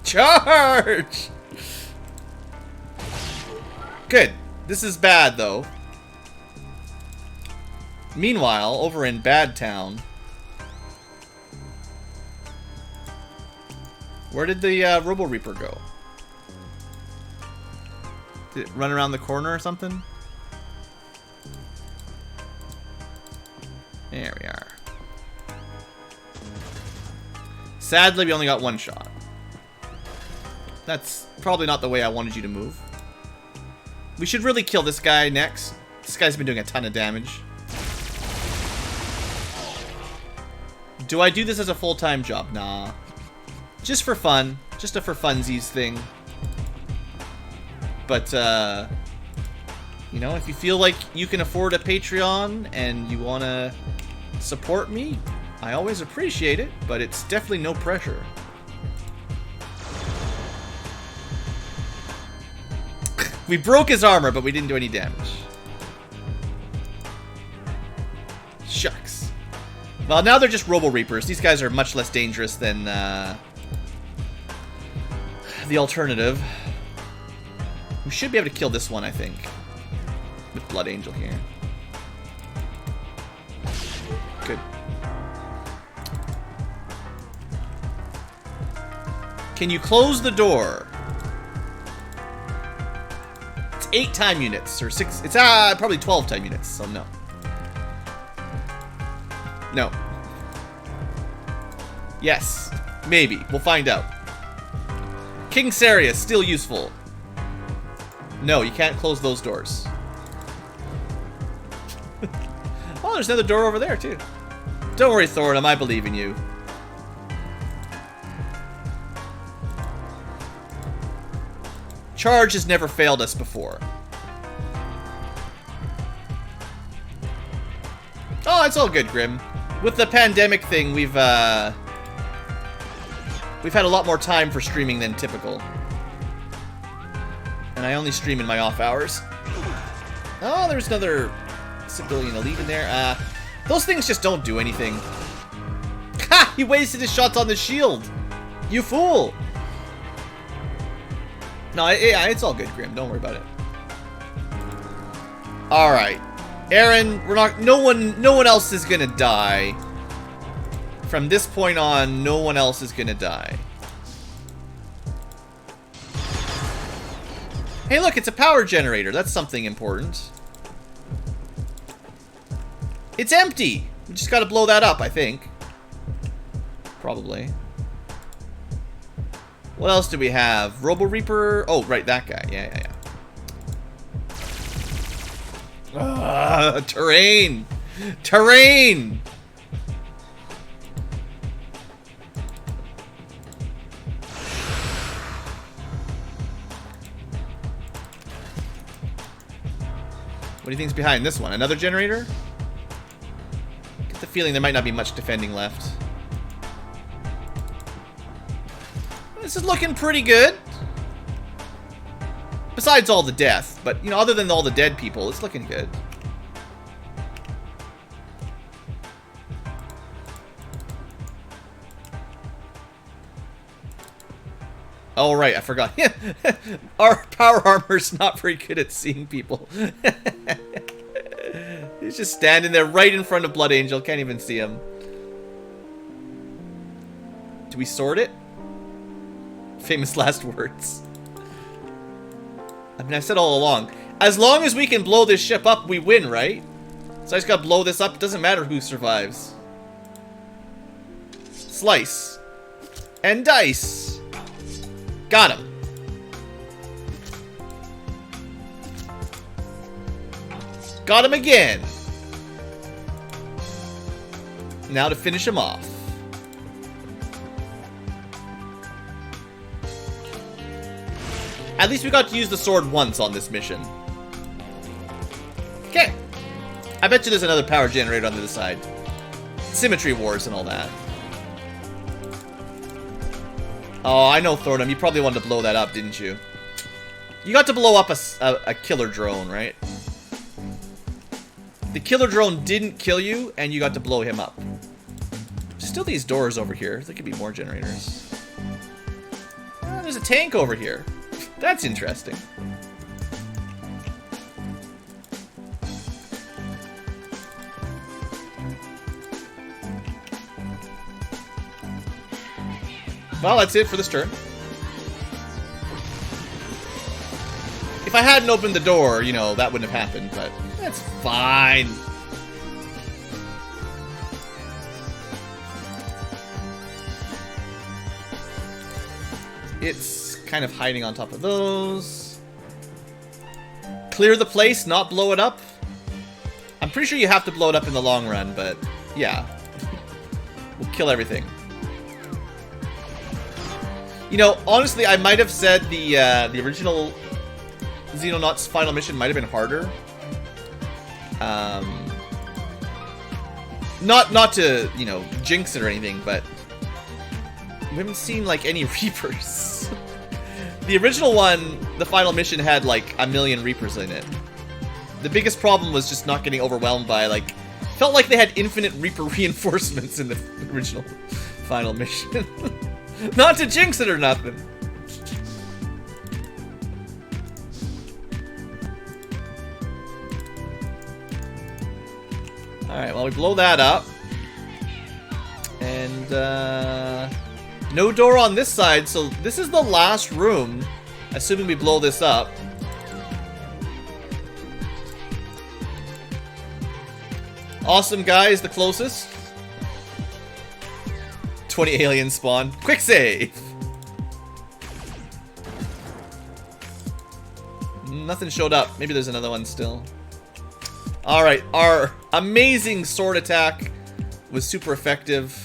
Charge! Good. This is bad, though. Meanwhile, over in Bad Town... Where did the Robo Reaper go? Did it run around the corner or something? There we are. Sadly, we only got one shot. That's probably not the way I wanted you to move. We should really kill this guy next. This guy's been doing a ton of damage. Do I do this as a full-time job? Nah. Just for fun. Just a for funsies thing. But, you know, if you feel like you can afford a Patreon and you want to support me, I always appreciate it, but it's definitely no pressure. We broke his armor, but we didn't do any damage. Shucks. Well, now they're just Robo Reapers. These guys are much less dangerous than the alternative. We should be able to kill this one, I think. With Blood Angel here. Good. Can you close the door? It's 8 time units, or 6. It's probably 12 time units, so no. No. Yes. Maybe. We'll find out. King Sarius, still useful. No, you can't close those doors. Oh, there's another door over there, too. Don't worry, Thornham, I believe in you. Charge has never failed us before. Oh, it's all good, Grim. With the pandemic thing, we've had a lot more time for streaming than typical. And I only stream in my off hours. Oh, there's another civilian elite in there. Those things just don't do anything. Ha! He wasted his shots on the shield. You fool! No, yeah, it's all good, Grim. Don't worry about it. All right, Aaron. We're not. No one else is gonna die. From this point on, no one else is gonna die. Hey, look, it's a power generator. That's something important. It's empty. We just gotta blow that up, I think. Probably. What else do we have? Robo Reaper. Oh, right, that guy. Yeah. Terrain. Terrain. What do you think's behind this one? Another generator? Get the feeling there might not be much defending left. This is looking pretty good. Besides all the death, but, you know, other than all the dead people, it's looking good. Oh, right, I forgot. Our power armor's not very good at seeing people. He's just standing there right in front of Blood Angel. Can't even see him. Do we sword it? Famous last words. I mean, I said all along, as long as we can blow this ship up, we win, right? So I just gotta blow this up. It doesn't matter who survives. Slice. And dice. Got him. Got him again. Now to finish him off. At least we got to use the sword once on this mission. Okay. I bet you there's another power generator on the other side. Symmetry wars and all that. Oh, I know, Thornham. You probably wanted to blow that up, didn't you? You got to blow up a killer drone, right? The killer drone didn't kill you, and you got to blow him up. Still these doors over here. There could be more generators. There's a tank over here. That's interesting. Well, that's it for this turn. If I hadn't opened the door, you know, that wouldn't have happened, but that's fine. It's kind of hiding on top of those. Clear the place, not blow it up. I'm pretty sure you have to blow it up in the long run, but yeah. We'll kill everything. You know, honestly, I might have said the original Xenonauts final mission might have been harder. Not to, you know, jinx it or anything, but we haven't seen, like, any Reapers. The original one, the final mission had, like, 1,000,000 Reapers in it. The biggest problem was just not getting overwhelmed by, like... Felt like they had infinite Reaper reinforcements in the original final mission. Not to jinx it or nothing. Alright, well, we blow that up. And, no door on this side, so this is the last room, assuming we blow this up. Awesome guy is the closest. 20 aliens spawn. Quick save! Nothing showed up. Maybe there's another one still. Alright, our amazing sword attack was super effective.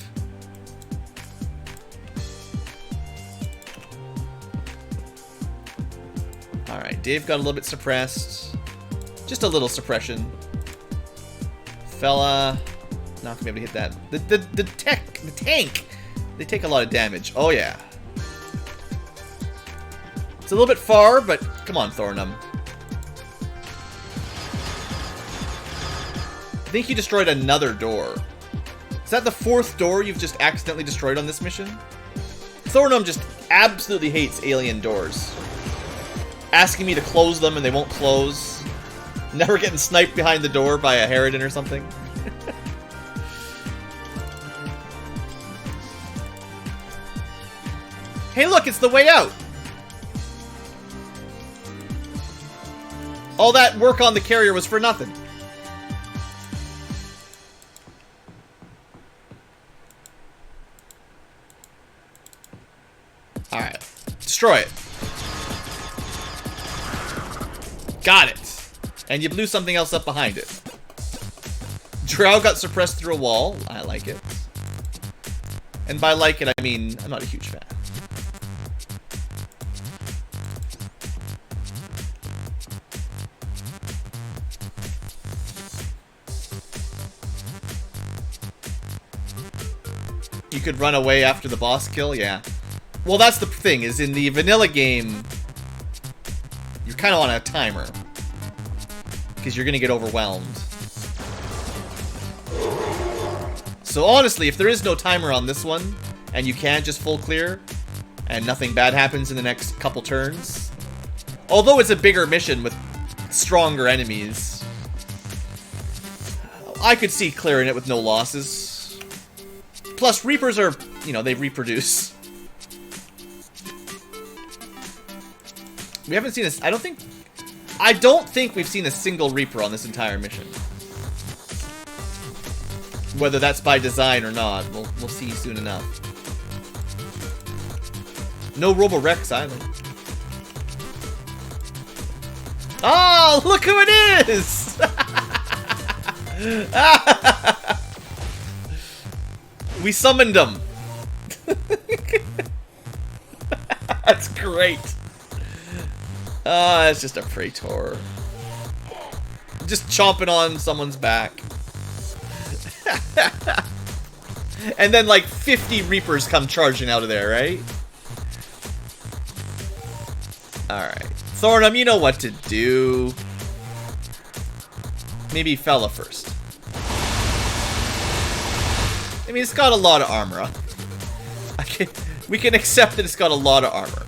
Alright, Dave got a little bit suppressed. Just a little suppression. Fella, not gonna be able to hit that. The tank, they take a lot of damage. Oh yeah. It's a little bit far, but come on, Thornham. I think you destroyed another door. Is that the 4th door you've just accidentally destroyed on this mission? Thornham just absolutely hates alien doors. Asking me to close them and they won't close. Never getting sniped behind the door by a Harridan or something. Hey look, it's the way out! All that work on the carrier was for nothing. Alright. Destroy it. Got it. And you blew something else up behind it. Drow got suppressed through a wall. I like it. And by like it, I mean, I'm not a huge fan. You could run away after the boss kill, yeah. Well, that's the thing, is in the vanilla game, you're kind of on a timer. Because you're going to get overwhelmed. So honestly, if there is no timer on this one, and you can just full clear, and nothing bad happens in the next couple turns, although it's a bigger mission with stronger enemies, I could see clearing it with no losses. Plus, Reapers are, you know, they reproduce. We haven't seen this. I don't think we've seen a single Reaper on this entire mission. Whether that's by design or not, we'll see soon enough. No Robo-Rex either. Oh, look who it is! We summoned him. That's great. It's just a Praetor. Just chomping on someone's back. And then like 50 Reapers come charging out of there, right? Alright. Thornum, you know what to do. Maybe Fella first. I mean, it's got a lot of armor. We can accept that it's got a lot of armor.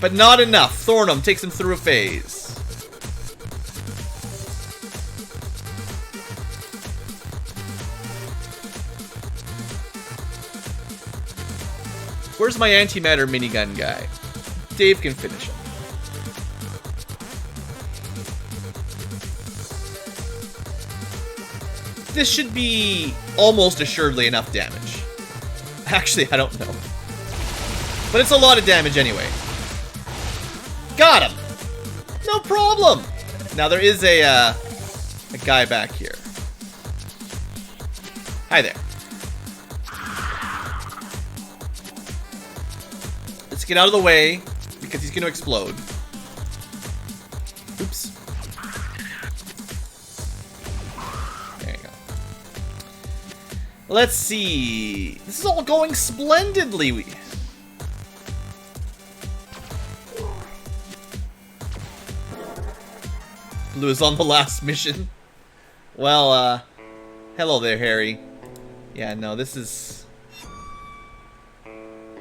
But not enough. Thornum takes him through a phase. Where's my antimatter minigun guy? Dave can finish him. This should be almost assuredly enough damage. Actually, I don't know. But it's a lot of damage anyway. Got him! No problem! Now there is a guy back here. Hi there. Let's get out of the way, because he's going to explode. Oops. There you go. Let's see. This is all going splendidly. Blue is on the last mission. Well, hello there, Harry. Yeah, no, this is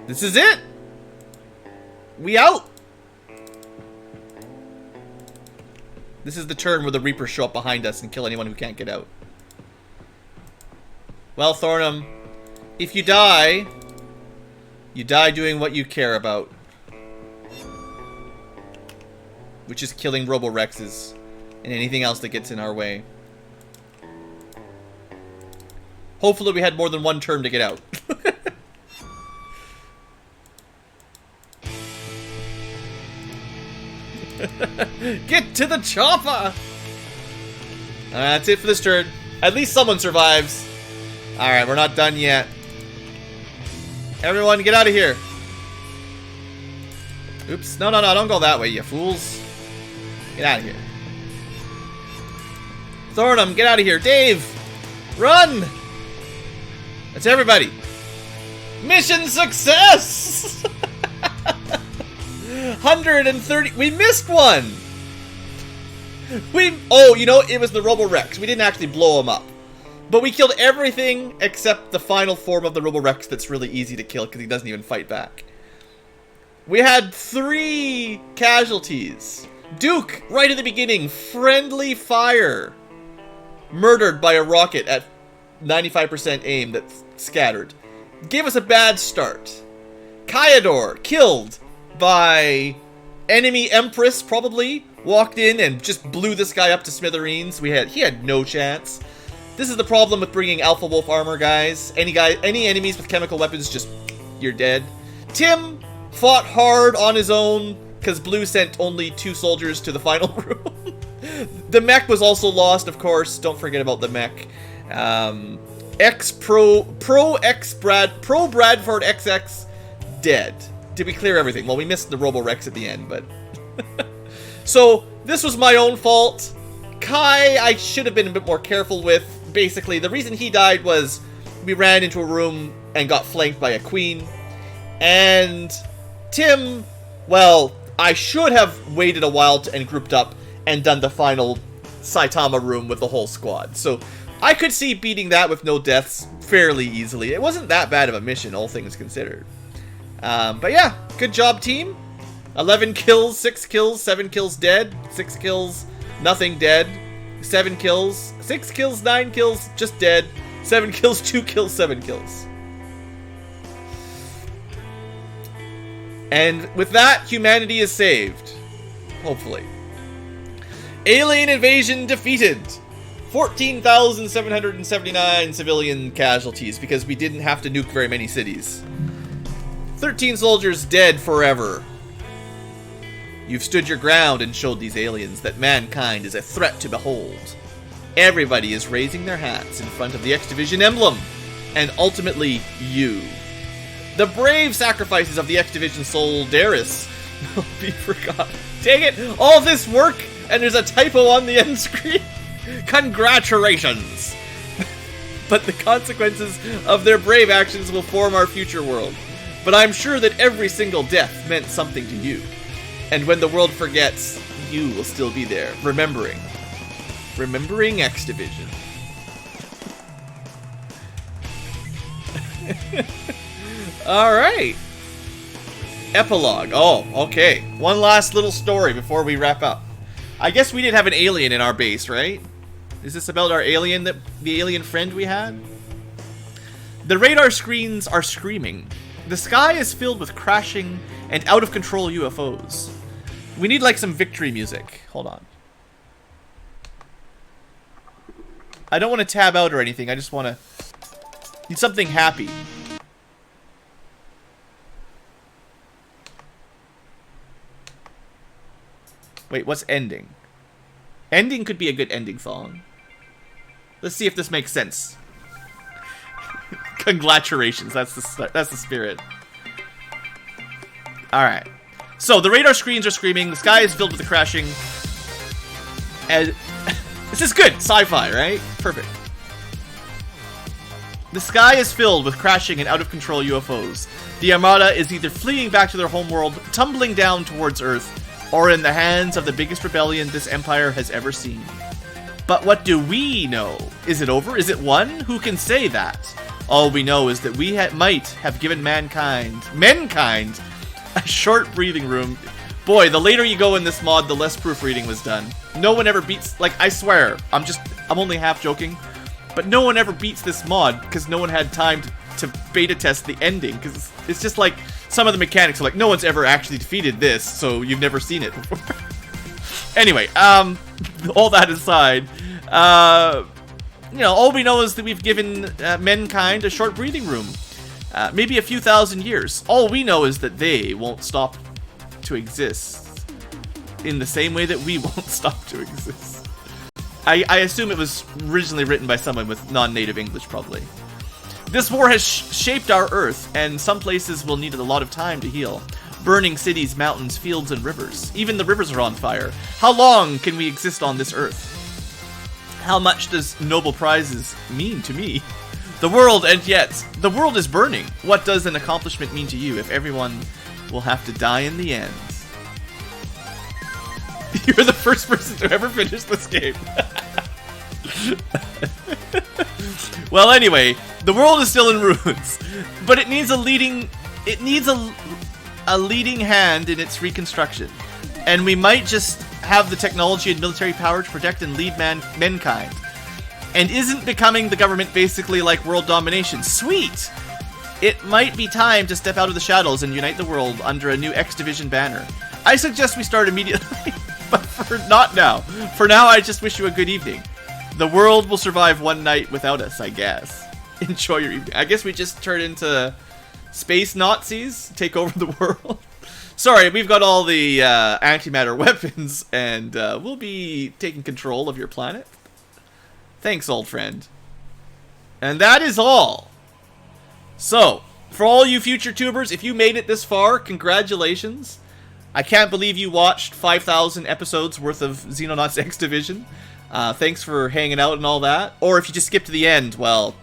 it! We out! This is the turn where the Reapers show up behind us and kill anyone who can't get out. Well, Thornum, if you die doing what you care about. Which is killing Robo-Rexes and anything else that gets in our way. Hopefully we had more than one turn to get out. Get to the chopper! That's it for this turn. At least someone survives. Alright, we're not done yet. Everyone, get out of here. Oops. No, don't go that way, you fools. Get out of here. Thornum, get out of here. Dave, run! That's everybody. Mission success! 130. We missed one. Oh, you know, it was the Robo-Rex. We didn't actually blow him up. But we killed everything except the final form of the Robo-Rex that's really easy to kill because he doesn't even fight back. We had 3 casualties. Duke, right at the beginning, friendly fire. Murdered by a rocket at 95% aim that scattered. Gave us a bad start. Kayador, killed by enemy Empress, probably. Walked in and just blew this guy up to smithereens. He had no chance. This is the problem with bringing Alpha Wolf armor, guys. Any enemies with chemical weapons, just, you're dead. Tim fought hard on his own, because Blue sent only 2 soldiers to the final room. The mech was also lost, of course. Don't forget about the mech. Pro Bradford XX dead. Did we clear everything? Well, we missed the Robo-Rex at the end, but... So, this was my own fault. Kai, I should have been a bit more careful with. basically, the reason he died was we ran into a room and got flanked by a queen. And Tim, well, I should have waited a while and grouped up and done the final Saitama room with the whole squad. So I could see beating that with no deaths fairly easily. It wasn't that bad of a mission, all things considered. But yeah, good job, team. 11 kills, 6 kills, 7 kills dead, 6 kills, nothing dead, 7 kills, 6 kills, 9 kills, just dead, 7 kills, 2 kills, 7 kills. And with that, humanity is saved. Hopefully. Alien invasion defeated. 14,779 civilian casualties because we didn't have to nuke very many cities. 13 soldiers dead forever. You've stood your ground and showed these aliens that mankind is a threat to behold. Everybody is raising their hats in front of the X Division emblem, and ultimately you. The brave sacrifices of the X Division soldiers will be forgotten. Dang it! All this work, and there's a typo on the end screen. Congratulations! But the consequences of their brave actions will form our future world. But I'm sure that every single death meant something to you. And when the world forgets, you will still be there, remembering. Remembering X Division. Alright. Epilogue. Oh, okay. One last little story before we wrap up. I guess we did have an alien in our base, right? Is this about our alien, the alien friend we had? The radar screens are screaming. The sky is filled with crashing and out-of-control UFOs. We need, like, some victory music. Hold on. I don't want to tab out or anything. I just want to... need something happy. Wait, what's ending? Ending could be a good ending song. Let's see if this makes sense. Congratulations. That's the spirit. Alright. So, the radar screens are screaming, the sky is filled with the crashing, and this is good, sci-fi, right? Perfect. The sky is filled with crashing and out-of-control UFOs. The Armada is either fleeing back to their homeworld, tumbling down towards Earth, or in the hands of the biggest rebellion this empire has ever seen. But what do we know? Is it over? Is it won? Who can say that? All we know is that we might have given menkind, a short breathing room. Boy, the later you go in this mod, the less proofreading was done. No one ever beats, like, I swear, I'm only half joking, but no one ever beats this mod because no one had time to beta test the ending, because it's just like some of the mechanics are like, no one's ever actually defeated this, so you've never seen it before. Anyway, all that aside, you know, all we know is that we've given mankind a short breathing room. Maybe a few thousand years. All we know is that they won't stop to exist in the same way that we won't stop to exist. I assume it was originally written by someone with non-native English, probably. This war has shaped our Earth, and some places will need a lot of time to heal. Burning cities, mountains, fields, and rivers. Even the rivers are on fire. How long can we exist on this Earth? How much does Nobel Prizes mean to me? The world, and yet, the world is burning. What does an accomplishment mean to you if everyone will have to die in the end? You're the first person to ever finish this game. Well, anyway, the world is still in ruins, but it needs a leading hand in its reconstruction. And we might just have the technology and military power to protect and lead mankind. And isn't becoming the government basically like world domination? Sweet! It might be time to step out of the shadows and unite the world under a new X Division banner. I suggest we start immediately, but for not now. For now, I just wish you a good evening. The world will survive one night without us, I guess. Enjoy your evening. I guess we just turn into space Nazis, take over the world. Sorry, we've got all the antimatter weapons, and we'll be taking control of your planet. Thanks, old friend. And that is all. So, for all you future tubers, if you made it this far, congratulations. I can't believe you watched 5,000 episodes worth of Xenonauts X Division. Thanks for hanging out and all that. Or if you just skip to the end, well,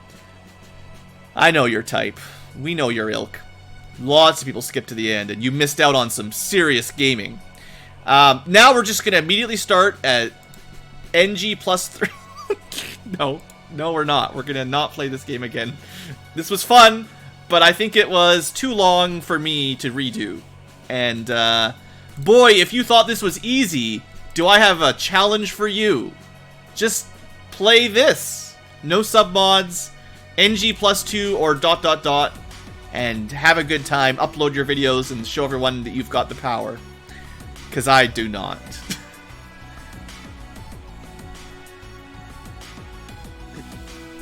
I know your type. We know your ilk. Lots of people skip to the end, and you missed out on some serious gaming. Now we're just going to immediately start at NG plus 3. No, we're not. We're going to not play this game again. This was fun, but I think it was too long for me to redo. And, boy, if you thought this was easy, do I have a challenge for you. Just play this. No submods, NG plus 2 or ... and have a good time. Upload your videos and show everyone that you've got the power. Because I do not.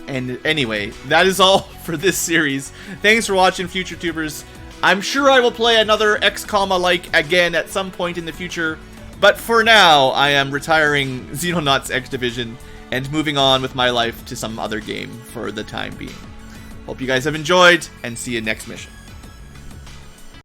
And anyway, that is all for this series. Thanks for watching, future tubers. I'm sure I will play another XCOM-like again at some point in the future. But for now, I am retiring Xenonauts X Division and moving on with my life to some other game for the time being. Hope you guys have enjoyed, and see you next mission.